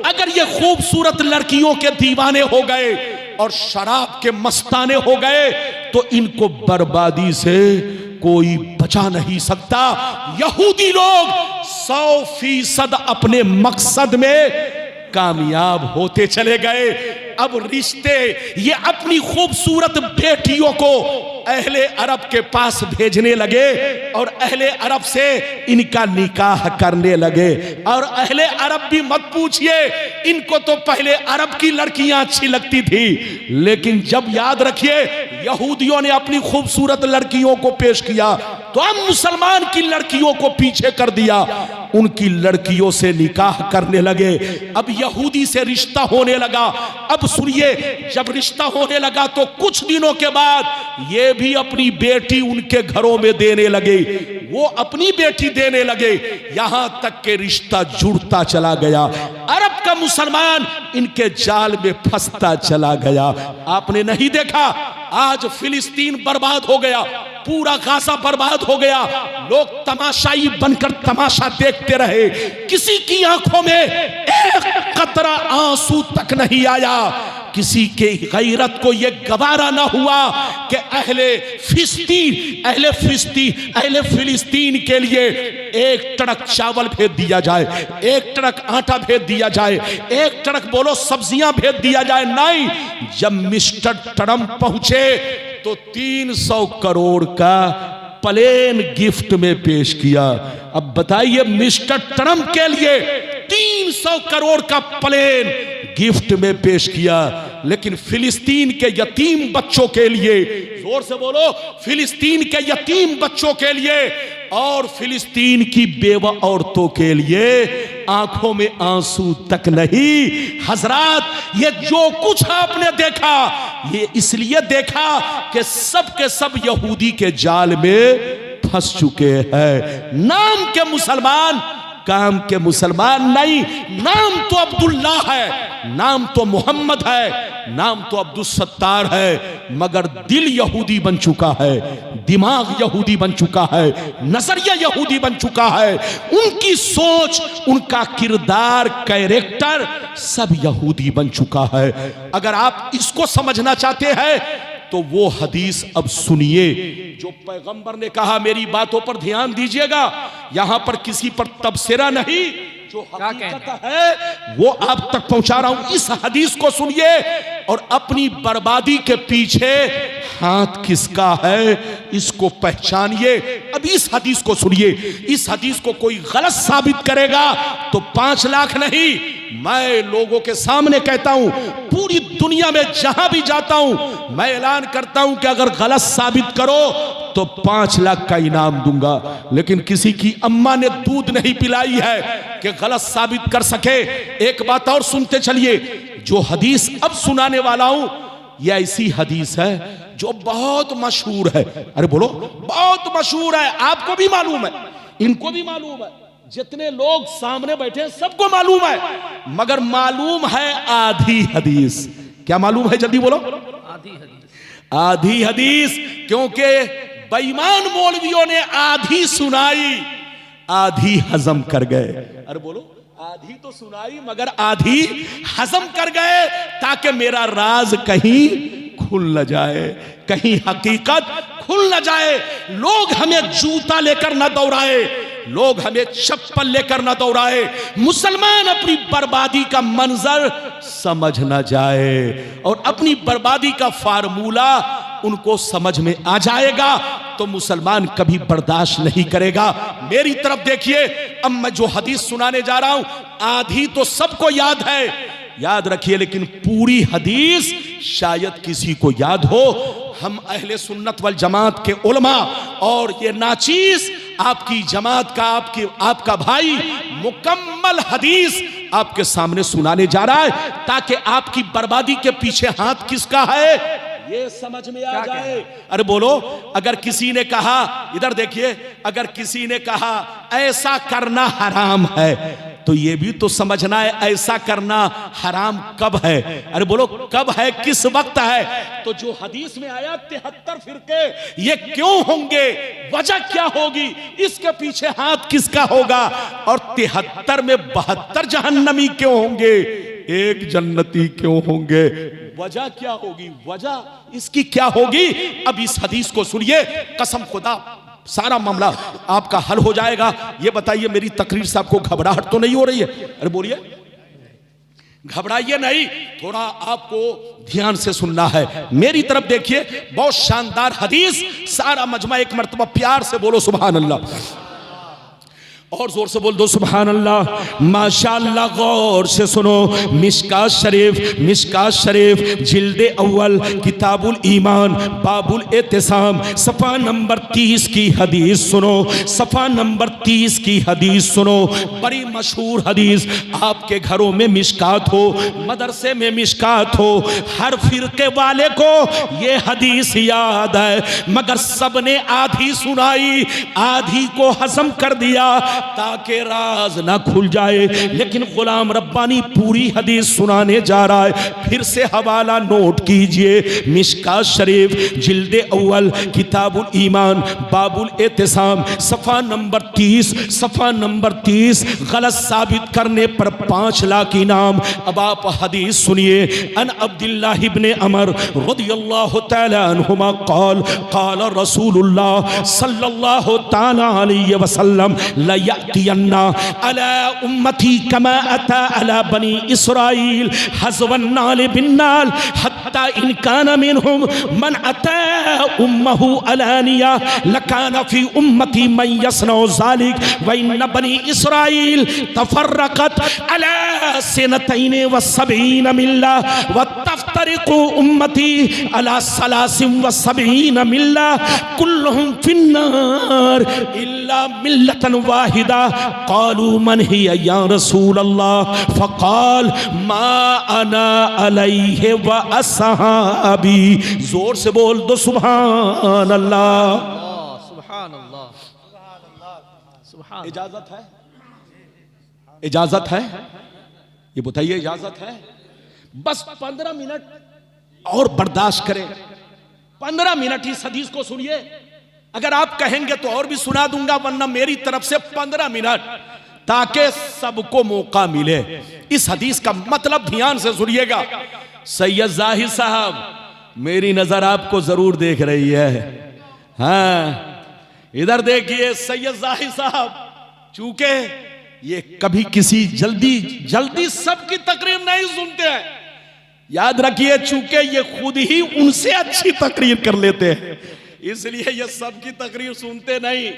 अगर ये खूबसूरत लड़कियों के दीवाने हो गए और शराब के मस्ताने हो गए तो इनको बर्बादी से कोई बचा नहीं सकता। यहूदी लोग 100% अपने मकसद में कामयाब होते चले गए। अब रिश्ते ये अपनी खूबसूरत बेटियों को अहले अरब के पास भेजने लगे और अहले अरब से इनका निकाह करने लगे। और अहले अरब भी मत पूछिए, इनको तो पहले अरब की लड़कियां अच्छी लगती थी, लेकिन जब याद रखिए यहूदियों ने अपनी खूबसूरत लड़कियों को पेश किया तो हम मुसलमान की लड़कियों को पीछे कर दिया, उनकी लड़कियों से निकाह करने लगे। अब यहूदी से रिश्ता होने लगा। अब सुनिए, जब रिश्ता होने लगा तो कुछ दिनों के बाद ये भी अपनी बेटी उनके घरों में देने लगे। वो अपनी बेटी देने लगे, यहां तक के रिश्ता जुड़ता चला गया। अरब का मुसलमान इनके जाल में फंसता चला गया। आपने नहीं देखा आज फिलिस्तीन बर्बाद हो गया, पूरा गाजा बर्बाद हो गया, लोग तमाशाई बनकर तमाशा देखते रहे, किसी की आंखों में एक कतरा आंसू तक नहीं आया, किसी के गैरत को यह गवारा ना हुआ कि अहले फिलिस्तीन के लिए एक टड़क चावल भेज दिया जाए, एक टड़क आटा भेज दिया जाए, एक टड़क बोलो सब्जियां भेज दिया जाए। नहीं, जब मिस्टर ट्रंप पहुंचे तो 300 करोड़ का प्लेन गिफ्ट में पेश किया। अब बताइए, मिस्टर ट्रंप के लिए 300 करोड़ का प्लेन गिफ्ट में पेश किया, लेकिन फिलिस्तीन के यतीम बच्चों के लिए, जोर से बोलो, फिलिस्तीन के यतीम बच्चों के लिए और फिलिस्तीन की बेवा औरतों के लिए आंखों में आंसू तक नहीं। हजरात, ये जो कुछ आपने देखा, ये इसलिए देखा कि सब के सब यहूदी के जाल में फंस चुके हैं। नाम के मुसलमान, काम के मुसलमान नहीं। नाम तो अब्दुल्ला है, नाम तो मोहम्मद है, नाम तो अब्दुल सत्तार है, मगर दिल यहूदी बन चुका है, दिमाग यहूदी बन चुका है, नजरिया यहूदी बन चुका है, उनकी सोच, उनका किरदार, कैरेक्टर सब यहूदी बन चुका है। अगर आप इसको समझना चाहते हैं तो वो हदीस अब सुनिए जो पैगंबर ने कहा। मेरी बातों पर ध्यान दीजिएगा, यहां पर किसी पर तबसरा नहीं, जो हकीकत है वो आप तक पहुंचा रहा हूं। इस हदीस को सुनिए और अपनी बर्बादी के पीछे हाथ किसका है इसको पहचानिए। अब इस हदीस को सुनिए। इस हदीस को कोई गलत साबित करेगा तो 5 लाख नहीं, मैं लोगों के सामने कहता हूं, पूरी दुनिया में जहां भी जाता हूं मैं ऐलान करता हूं कि अगर गलत साबित करो तो 5 लाख का इनाम दूंगा। लेकिन किसी की अम्मा ने दूध नहीं पिलाई है कि गलत साबित कर सके। एक बात और सुनते चलिए, जो हदीस अब सुनाने वाला हूं यह ऐसी हदीस है जो बहुत मशहूर है। अरे बोलो, बहुत मशहूर है, आपको भी मालूम है, इनको भी मालूम है, जितने लोग सामने बैठे हैं सबको मालूम है, मगर मालूम है आधी हदीस। क्या मालूम है, जल्दी बोलो? आधी हदीस। आधी हदीस, क्योंकि बेईमान मौलवियों ने आधी सुनाई, आधी हजम कर गए। अरे बोलो, आधी तो सुनाई मगर आधी हजम कर गए, ताकि मेरा राज कहीं खुल न जाए, कहीं हकीकत खुल न जाए, लोग हमें जूता लेकर न दौड़ाए, लोग हमें चप्पल लेकर न दौड़ाए, मुसलमान अपनी बर्बादी का मंजर समझ न जाए और अपनी बर्बादी का फार्मूला उनको समझ में आ जाएगा तो मुसलमान कभी बर्दाश्त नहीं करेगा। मेरी तरफ देखिए, अब मैं जो हदीस सुनाने जा रहा हूं, आधी तो सबको याद है, याद रखिए, लेकिन पूरी हदीस शायद किसी को याद हो। हम अहले सुन्नत वल जमात के उलमा और ये नाचीज आपकी जमात का, आपका भाई मुकम्मल हदीस आपके सामने सुनाने जा रहा है, ताकि आपकी बर्बादी के पीछे हाथ किसका है ये समझ में आ जाए। अरे बोलो, अगर किसी ने कहा, इधर देखिए, अगर किसी ने कहा ऐसा करना हराम है तो ये भी तो समझना है ऐसा करना हराम कब है। अरे बोलो, कब है, किस वक्त है? तो जो हदीस में आया 73 फिरके ये क्यों होंगे, वजह क्या होगी, इसके पीछे हाथ किसका होगा, और 73 में 72 जहन्नमी क्यों होंगे, एक जन्नती क्यों होंगे, वजह क्या होगी, वजह इसकी क्या होगी। अब इस हदीस को सुनिए, कसम खुदा सारा मामला आपका हल हो जाएगा। ये बताइए, मेरी तकरीर से आपको घबराहट तो नहीं हो रही है? अरे बोलिए, घबराइए नहीं, थोड़ा आपको ध्यान से सुनना है। मेरी तरफ देखिए, बहुत शानदार हदीस, सारा मजमा एक मर्तबा प्यार से बोलो सुभान अल्लाह। और जोर से बोल दो सुभान अल्लाह। माशाअल्लाह, गौर से सुनो। मिशकात शरीफ जिल्दे अव्वल किताबुल ईमान बाबुल एतिसाम सफ़ा नंबर 30 की हदीस सुनो। सफ़ा नंबर 30 की हदीस सुनो। बड़ी मशहूर हदीस। आपके घरों में मिशकात हो, मदरसे में मिशकात हो, हर फिरके वाले को ये हदीस याद है, मगर सबने आधी सुनाई, आधी को हजम कर दिया ताकि राज ना खुल जाए। लेकिन गुलाम रब्बानी पूरी हदीस सुनाने जा रहा है। फिर से हवाला नोट कीजिए। मिशकात शरीफ जिल्दे अव्वल किताबुल ईमान बाबुल एतिसाम सफ़ा नंबर 30 गलत साबित करने पर 5 लाख इनाम। अब आप हदीस सुनिए। अन अब्दुल्लाह इब्ने अमर रदियल्लाहु तआला अन्हुमा क़ाल रसूलुल्लाह सल्लल्लाहु तआला अलैहि वसल्लम ला यअतियन्ना अला उम्मती कमा अता अला बनी इस्राईल हज़वन नाल बिन्नाल हत्ता इन कान मिनहुम मन अता उम्महु अलानिया लकान फी उम्मती मन यसनउ ज़ालिक व इन बनी इस्राईल तफर्रक़त अला सनतैन व सबईन मिल्ला व तफ्तरिक़ु उम्मती अला सलासिन व सबईन मिल्ला कुल्लुहुम फिन्नार इल्ला मिल्लतन वाहिदा। क़ालू मन हिया या रसूल अल्लाह फ़क़ाल मा अना अलैहि व अस्हाबी। जोर से बोल दो सुभान अल्लाह। सुभान अल्लाह। सुभान। इजाजत है? ये बताइए, इजाजत है? बस 15 मिनट और बर्दाश्त करें। 15 मिनट इस हदीस को सुनिए। अगर आप कहेंगे तो और भी सुना दूंगा, वरना मेरी तरफ से 15 मिनट, ताकि सबको मौका मिले। इस हदीस का मतलब ध्यान से सुनिएगा। सैयद जाहिद साहब, मेरी नजर आपको जरूर देख रही है। हाँ, इधर देखिए सैयद जाहिद साहब। चूंकि ये कभी किसी जल्दी सबकी तकरीर नहीं सुनते हैं, याद रखिए, चूंकि ये खुद ही उनसे अच्छी तकरीर कर लेते हैं, इसलिए ये सबकी तकरीर सुनते नहीं।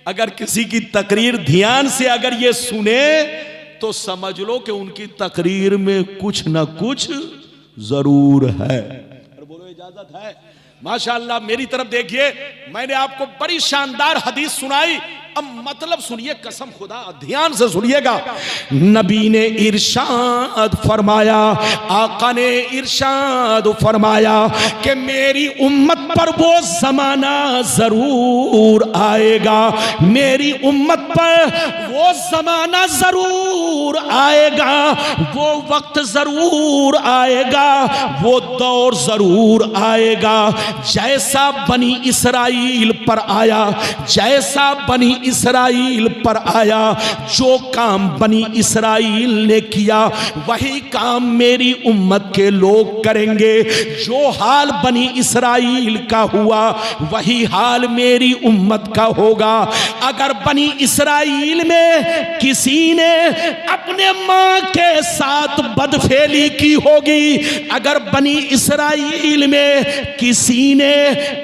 अगर किसी की तकरीर ध्यान से अगर ये सुने तो समझ लो कि उनकी तकरीर में कुछ ना कुछ जरूर है। बोलो इजाजत है? माशाअल्लाह। मेरी तरफ देखिए, मैंने आपको बड़ी शानदार हदीस सुनाई। अब मतलब सुनिए, कसम खुदा ध्यान से सुनिएगा। नबी ने इरशाद फरमाया, आका ने इरशाद फरमाया कि मेरी उम्मत पर वो जमाना जरूर आएगा, मेरी उम्मत पर वो जमाना जरूर आएगा, वो वक्त जरूर आएगा, वो दौर जरूर आएगा जैसा बनी इसराइल पर आया, जैसा बनी इसराइल पर आया। जो काम बनी इसराइल ने किया वही काम मेरी उम्मत के लोग करेंगे। जो हाल बनी इसराइल का हुआ वही हाल मेरी उम्मत का होगा। अगर बनी इसराइल में किसी ने अपने मां के साथ बदफेली की होगी, अगर बनी इसराइल में किसी ने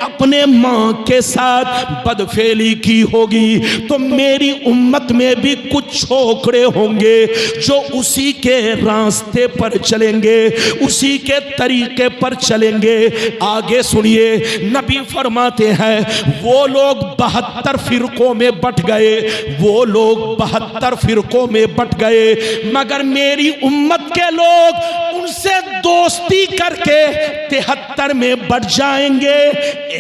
अपने मां के साथ बदफेली की होगी, तो मेरी उम्मत में भी कुछ छोकरे होंगे जो उसी के रास्ते पर चलेंगे, उसी के तरीके पर चलेंगे। आगे सुनिए, नबी फरमाते हैं वो लोग 72 फिरकों में बट गए, वो लोग 72 फिरकों में बट गए, मगर मेरी उम्मत के लोग उनसे दोस्ती करके 73 में बट जाएंगे।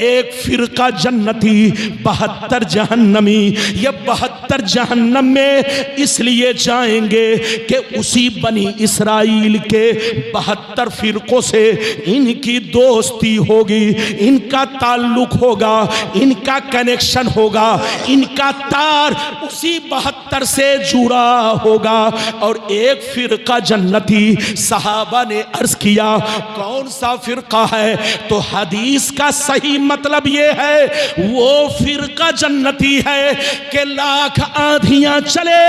एक फिरका जन्नती, 72 जहन्नमी। ये 72 जहन्नम में इसलिए जाएंगे कि उसी बनी इसराइल के 72 फिरकों से इनकी दोस्ती होगी, इनका ताल्लुक होगा, इनका कनेक्शन होगा, इनका तार उसी 72 से जुड़ा होगा। और एक फिरका जन्नती, सहाबा ने अर्ज किया कौन सा फिरका है, तो हदीस का सही मतलब ये है वो फिरका जन्नती है कि लाख आंधियां चले,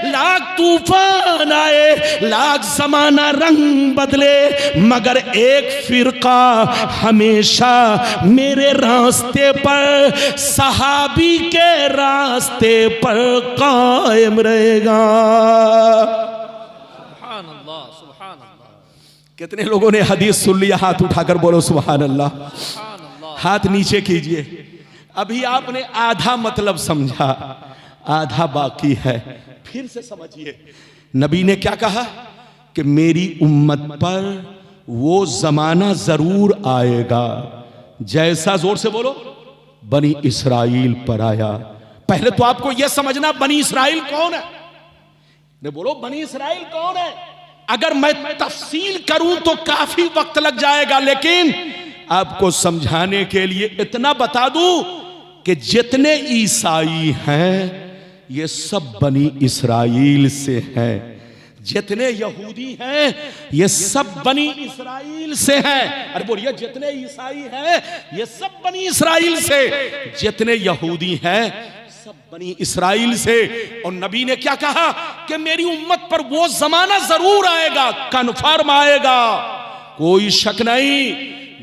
लाख तूफान आए, लाख जमाना रंग बदले, मगर एक फिरका हमेशा मेरे रास्ते पर, सहाबी के रास्ते पर कायम रहेगा। सुभान अल्लाह, सुभान अल्लाह। कितने लोगों ने हदीस सुन लिया? हाथ उठाकर बोलो सुभान अल्लाह। सुभान अल्लाह। हाथ नीचे कीजिए। अभी आपने आधा मतलब समझा, आधा बाकी है, फिर से समझिए। नबी ने क्या कहा कि मेरी उम्मत पर वो जमाना जरूर आएगा जैसा, जोर से बोलो, बनी इसराइल पर आया। पहले तो आपको यह समझना बनी इसराइल कौन है। ने बोलो बनी इसराइल कौन है। अगर मैं तफसील करूं तो काफी वक्त लग जाएगा, लेकिन आपको समझाने के लिए इतना बता दूं कि जितने ईसाई हैं ये सब बनी इसराइल से हैं, जितने यहूदी हैं ये सब बनी इसराइल से हैं। अरे बोलिए, जितने ईसाई हैं ये सब बनी इसराइल से, जितने यहूदी हैं सब बनी इसराइल से। और नबी ने क्या कहा कि मेरी उम्मत पर वो जमाना जरूर आएगा, कन्फर्म आएगा, कोई शक नहीं,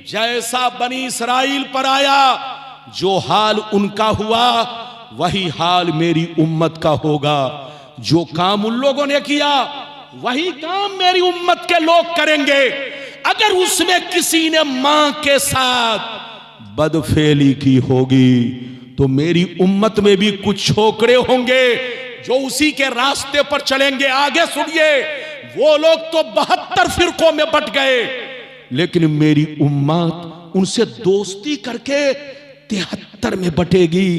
जैसा बनी इसराइल पर आया, जो हाल उनका हुआ वही हाल मेरी उम्मत का होगा। जो काम उन लोगों ने किया वही काम मेरी उम्मत के लोग करेंगे। अगर उसमें किसी ने मां के साथ बदफेली की होगी तो मेरी उम्मत में भी कुछ छोकरे होंगे जो उसी के रास्ते पर चलेंगे। आगे सुनिए, वो लोग तो 72 फिरकों में बट गए, लेकिन मेरी उम्मत उनसे दोस्ती करके 73 में बटेगी।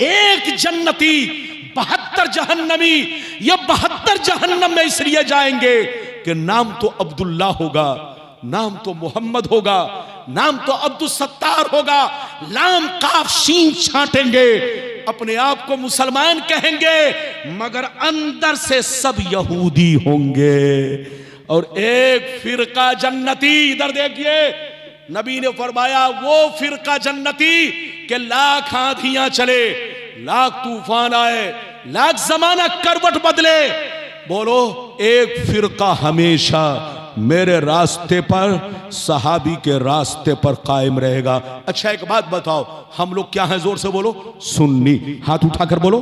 एक जन्नती 72 जहन्नमी, ये 72 जहन्नम में इसलिए जाएंगे कि नाम तो अब्दुल्ला होगा, नाम तो मोहम्मद होगा, नाम तो अब्दुल सत्तार होगा, लाम काफ शीन छांटेंगे, अपने आप को मुसलमान कहेंगे, मगर अंदर से सब यहूदी होंगे। और एक फिरका जन्नती, इधर देखिए, नबी ने फरमाया वो फिरका जन्नती के लाख आंधियां चले, लाख तूफान आए, लाख जमाना करवट बदले, बोलो एक फिरका हमेशा मेरे रास्ते पर, सहाबी के रास्ते पर कायम रहेगा। अच्छा एक बात बताओ, हम लोग क्या हैं? जोर से बोलो सुन्नी। हाथ उठाकर बोलो,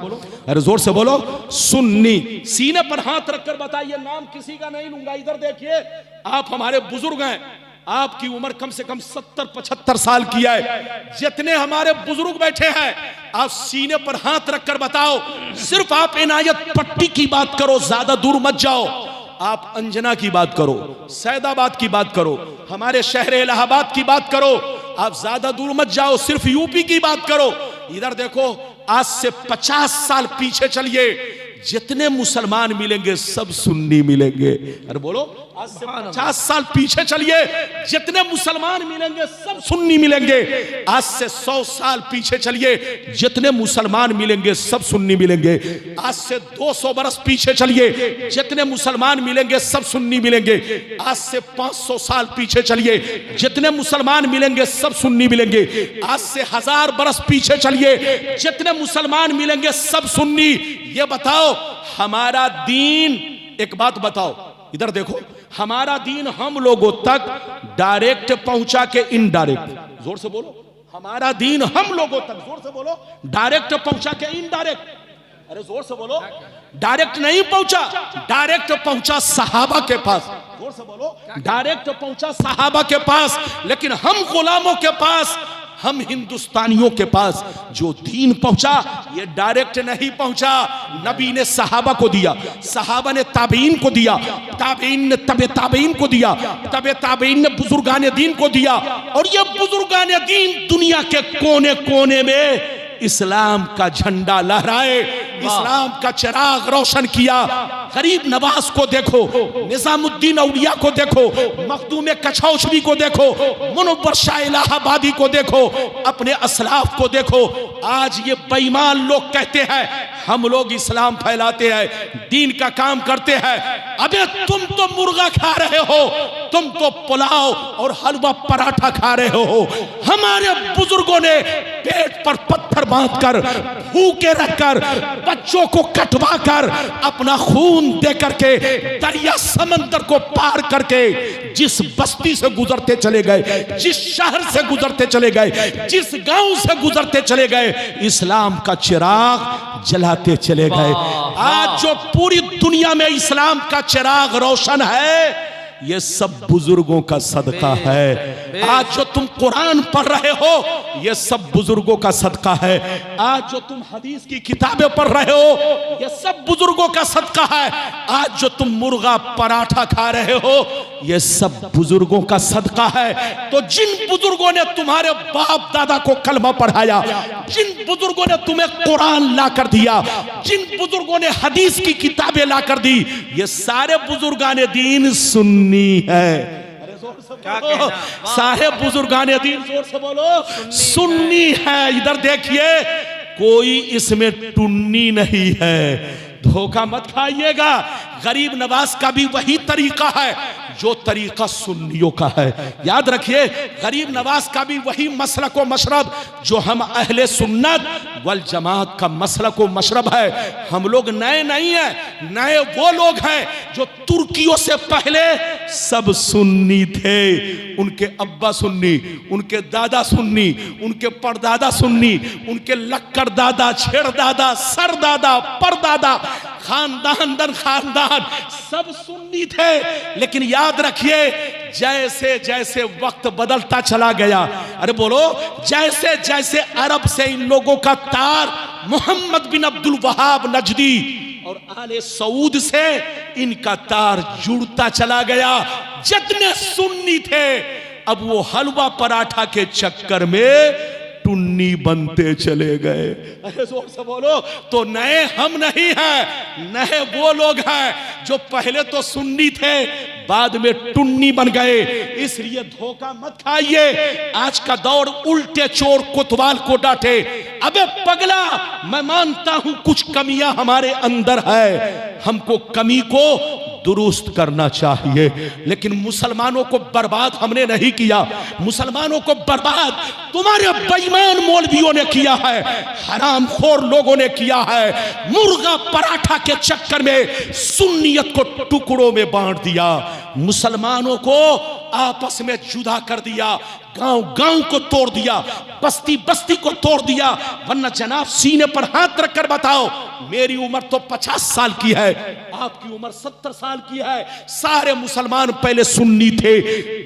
अरे जोर से बोलो सुन्नी। सीने पर हाथ रखकर बताइए, नाम किसी का नहीं लूंगा। इधर देखिए, आप हमारे बुजुर्ग हैं, आपकी उम्र कम से कम 70-75 साल की है। जितने हमारे बुजुर्ग बैठे हैं, आप सीने पर हाथ रखकर बताओ, सिर्फ आप इनायत पट्टी की बात करो, ज्यादा दूर मत जाओ। आप अंजना की बात करो, सैदाबाद की बात करो, हमारे शहर इलाहाबाद की बात करो, आप ज्यादा दूर मत जाओ, सिर्फ यूपी की बात करो। इधर देखो, आज से 50 साल पीछे चलिए, जितने मुसलमान मिलेंगे सब सुन्नी मिलेंगे। अरे बोलो, आज से 50 साल पीछे चलिए, जितने मुसलमान मिलेंगे सब सुन्नी मिलेंगे। आज से 100 साल पीछे चलिए, जितने मुसलमान मिलेंगे सब सुन्नी मिलेंगे। आज से 200 बरस पीछे चलिए, जितने मुसलमान मिलेंगे सब सुन्नी मिलेंगे। आज से 500 साल पीछे चलिए, जितने मुसलमान मिलेंगे सब सुन्नी मिलेंगे। आज से 1000 बरस पीछे चलिए, जितने मुसलमान मिलेंगे सब सुन्नी। ये बताओ, हमारा दीन, एक बात बताओ, इधर देखो, हमारा दीन हम लोगों तक डायरेक्ट पहुंचा के इनडायरेक्ट, जोर से बोलो, हमारा दीन हम लोगों तक, जोर से बोलो, डायरेक्ट पहुंचा के इनडायरेक्ट। अरे जोर से बोलो, डायरेक्ट नहीं पहुंचा, डायरेक्ट पहुंचा सहाबा के पास। जोर से बोलो, डायरेक्ट पहुंचा सहाबा के पास। लेकिन हम गुलामों के पास, हम हिंदुस्तानियों के पास जो दीन पहुंचा, ये डायरेक्ट नहीं पहुंचा। नबी ने सहाबा को दिया, सहाबा ने ताबीन को दिया, ताबीन ने तबे ताबीन को दिया, तबे ताबीन ने बुजुर्गान दीन को दिया। और ये बुजुर्गान दीन दुनिया के कोने कोने में इस्लाम का झंडा लहराए। इस्लाम का चिराग रोशन किया। गरीब नवाज को देखो, निजामुद्दीन औलिया को देखो, मखदूम कछौशवी को देखो, मुनव्वर शाह इलाहाबादी को देखो, अपने असलाफ को देखो। आज ये बेईमान लोग कहते हैं हम लोग इस्लाम फैलाते हैं, दीन का काम करते हैं। अबे तुम तो मुर्गा खा रहे हो, तुम तो पुलाव और हलवा पराठा खा रहे हो। हमारे बुजुर्गों ने पेट पर पत्थर बांधकर, भूखे रखकर, बच्चों को कटवा कर, अपना खून दे करके, दरिया समंदर को पार करके जिस बस्ती से गुजरते चले गए, जिस शहर से गुजरते चले गए, जिस गांव से गुजरते चले गए, इस्लाम का चिराग जलाते चले गए। आज जो पूरी दुनिया में इस्लाम का चिराग रोशन है, ये सब बुजुर्गों का सदका है। आज जो तुम कुरान पढ़ रहे हो, ये सब बुजुर्गों का सदका है। आज जो तुम हदीस की किताबें पढ़ रहे हो, ये सब बुजुर्गों का सदका है। आज जो तुम मुर्गा पराठा खा रहे हो, ये सब बुजुर्गों का सदका है। तो जिन बुजुर्गों ने तुम्हारे बाप दादा को कलमा पढ़ाया, जिन बुजुर्गों ने तुम्हें कुरान ला कर दिया, जिन बुजुर्गों ने हदीस की किताबें ला कर दी, ये सारे बुजुर्गाने दीन सुन्नी है। अरे जोर से बोलो, सारे बुजुर्गाने दीन जोर से बोलो, सुन्नी है। इधर देखिए, कोई इसमें टुन्नी नहीं है। धोखा मत खाइएगा। गरीब नवाज का भी वही तरीका है जो तरीका सुन्नियों का है। याद रखिए, गरीब नवाज का भी वही मसलक व मशरब जो हम अहले सुन्नत वल जमात का मसलक व मशरब है। हम लोग नए नहीं हैं, नए वो लोग हैं जो तुर्कियों से पहले सब सुन्नी थे। उनके अब्बा सुन्नी, उनके दादा सुन्नी, उनके परदादा सुन्नी, उनके लक्कड़ दादा, छेड़ दादा, सर दादा, परदादा, खानदान दर खानदान सब सुन्नी थे। लेकिन याद रखिए, जैसे जैसे वक्त बदलता चला गया, अरे बोलो, जैसे जैसे अरब से इन लोगों का तार मोहम्मद बिन अब्दुल वहाब नजदी और आले सऊद से इनका तार जुड़ता चला गया। जितने सुन्नी थे, अब वो हलवा पराठा के चक्कर में टुन्नी बनते चले गए। अरे जोर से बोलो। तो नए हम नहीं हैं, नए वो लोग हैं जो पहले तो सुन्नी थे, बाद में टुन्नी बन गए। इसलिए धोखा मत खाइए। आज का दौर उल्टे चोर कोतवाल को डांटे। अबे पगला, मैं मानता हूं कुछ कमियां हमारे अंदर है, हमको कमी को दुरुस्त करना चाहिए, लेकिन मुसलमानों को बर्बाद हमने नहीं किया। मुसलमानों को बर्बाद तुम्हारे बेईमान मौलवियों ने किया है, हरामखोर लोगों ने किया है। मुर्गा पराठा के चक्कर में सुन्नियत को टुकड़ों में बांट दिया, मुसलमानों को आपस में जुदा कर दिया, गांव गांव को तोड़ दिया, बस्ती बस्ती को तोड़ दिया। वरना जनाब, सीने पर हाथ रखकर बताओ, मेरी उम्र तो 50 साल की है, आपकी उम्र 70 साल की है। सारे मुसलमान पहले सुन्नी थे,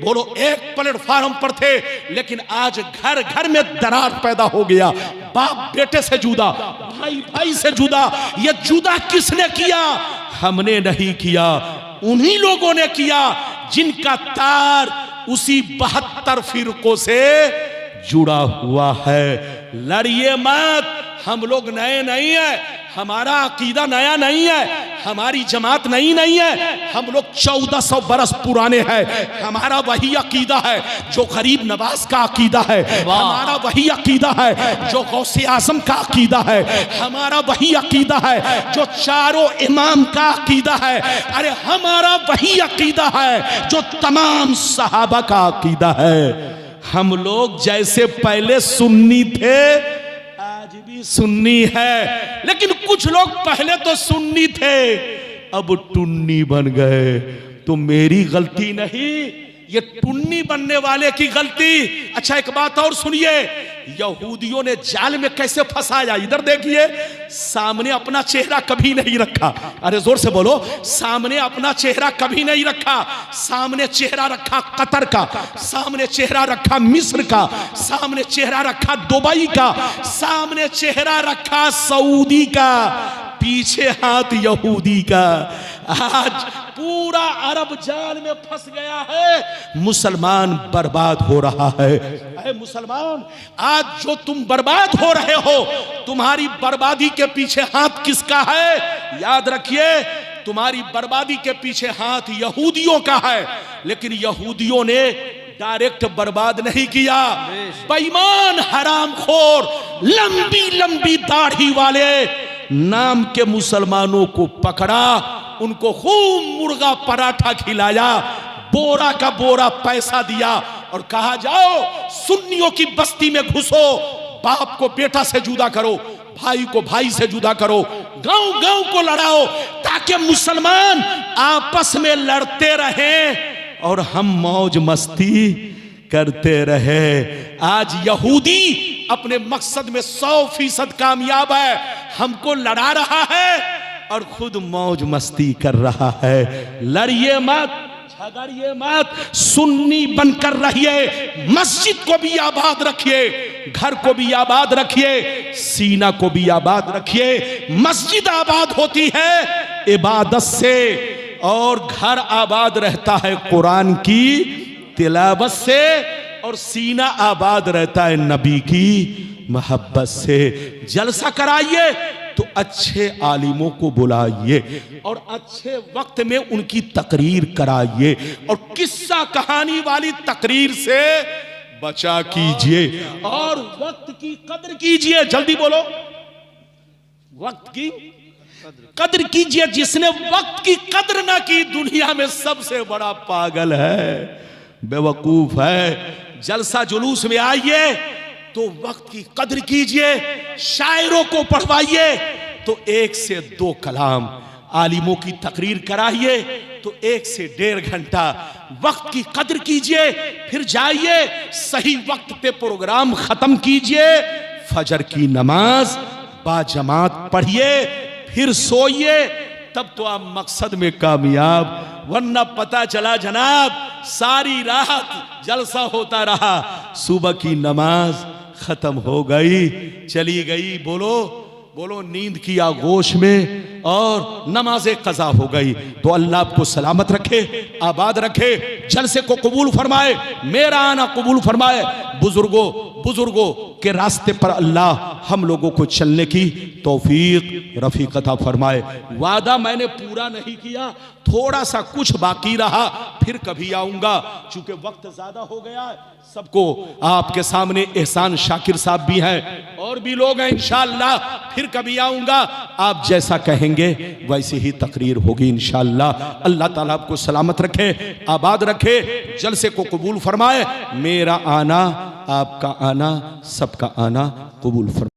बोलो एक प्लेटफार्म पर थे, लेकिन आज घर घर में दरार पैदा हो गया। बाप बेटे से जुदा, भाई भाई से जुदा। ये जुदा किसने किया? हमने नहीं किया, उन्हीं लोगों ने किया जिनका तार उसी 72 फिरकों से जुड़ा हुआ है। लड़िए मत, हम लोग नए नहीं है, हमारा अकीदा नया नहीं है, हमारी जमात नई नहीं है, हम लोग 1400 बरस पुराने हैं। हमारा वही अकीदा है जो गरीब नवाज का अकीदा है, हमारा वही अकीदा है जो गौसे आजम का अकीदा है, हमारा वही अकीदा है जो चारों इमाम का अकीदा है। अरे हमारा वही अकीदा है जो तमाम सहाबा का अकीदा है। हम लोग जैसे पहले सुन्नी थे, आज भी सुन्नी है, लेकिन कुछ लोग पहले तो सुन्नी थे, अब टुन्नी बन गए। तो मेरी गलती नहीं, ये टुन्नी बनने वाले की गलती। अच्छा, एक बात और सुनिए, यहूदियों ने जाल में कैसे फंसाया। इधर देखिए, सामने अपना चेहरा कभी नहीं रखा। अरे जोर से बोलो, सामने अपना चेहरा कभी नहीं रखा। सामने चेहरा रखा कतर का, सामने चेहरा रखा मिस्र का, सामने चेहरा रखा दुबई का, सामने चेहरा रखा सऊदी का, पीछे हाथ यहूदी का। आज पूरा अरब जाल में फंस गया है, मुसलमान बर्बाद हो रहा है। अरे मुसलमान, आज जो तुम बर्बाद हो रहे हो, तुम्हारी बर्बादी के पीछे हाथ किसका है? याद रखिए, तुम्हारी बर्बादी के पीछे हाथ यहूदियों का है, लेकिन यहूदियों ने डायरेक्ट बर्बाद नहीं किया। बेईमान, हरामखोर, लंबी लंबी दाढ़ी वाले नाम के मुसलमानों को पकड़ा, उनको खूब मुर्गा पराठा खिलाया, बोरा का बोरा पैसा दिया और कहा जाओ सुन्नियों की बस्ती में घुसो, बाप को बेटा से जुदा करो, भाई को भाई से जुदा करो, गांव गांव को लड़ाओ, ताकि मुसलमान आपस में लड़ते रहें और हम मौज मस्ती करते रहे। आज यहूदी अपने मकसद में 100% कामयाब है, हमको लड़ा रहा है और खुद मौज मस्ती कर रहा है। लड़िए मत, झगड़िए मत, सुन्नी बनकर रहिए, मस्जिद को भी आबाद रखिए, घर को भी आबाद रखिए, सीना को भी आबाद रखिए। मस्जिद आबाद होती है इबादत से और घर आबाद रहता है कुरान की तिलावत से और सीना आबाद रहता है नबी की मोहब्बत से। जलसा कराइए तो अच्छे आलिमों को बुलाइए और अच्छे वक्त में उनकी तकरीर कराइए और किस्सा कहानी वाली तकरीर से बचा कीजिए और वक्त की कद्र कीजिए। जल्दी बोलो, वक्त की कद्र कीजिए। जिसने वक्त की कद्र ना की दुनिया में सबसे बड़ा पागल है, बेवकूफ है। जलसा जुलूस में आइए तो वक्त की कद्र कीजिए, शायरों को पढ़वाइए तो 1 से 2 कलाम, आलिमों की तकरीर कराइए तो 1 से 1.5 घंटा। वक्त की कद्र कीजिए, फिर जाइए सही वक्त पे प्रोग्राम खत्म कीजिए, फजर की नमाज बाजमात पढ़िए, फिर सोइए, तब तो आप मकसद में कामयाब। वरना पता चला जनाब सारी रात जलसा होता रहा, सुबह की नमाज खत्म हो गई, चली गई, बोलो बोलो नींद की आगोश में और नमाज़े कज़ा हो गई। तो अल्लाह आपको सलामत रखे, आबाद रखे, जलसे को कबूल फरमाए, मेरा आना कबूल फरमाए। बुजुर्गों के रास्ते पर अल्लाह हम लोगों को चलने की तौफीक रफीक अता फरमाए। वादा मैंने पूरा नहीं किया, थोड़ा सा कुछ बाकी रहा, फिर कभी आऊंगा। चूंकि वक्त ज्यादा हो गया है, सबको आपके सामने एहसान शाकिर साहब भी हैं और भी लोग हैं, इंशाअल्लाह फिर कभी आऊंगा। आप जैसा कहेंगे वैसे ही तकरीर होगी इंशाअल्लाह। अल्लाह ताला आपको सलामत रखे, आबाद रखे, जलसे को कबूल फरमाए। मेरा आना, आपका आना, सबका आना कबूल फरमाए।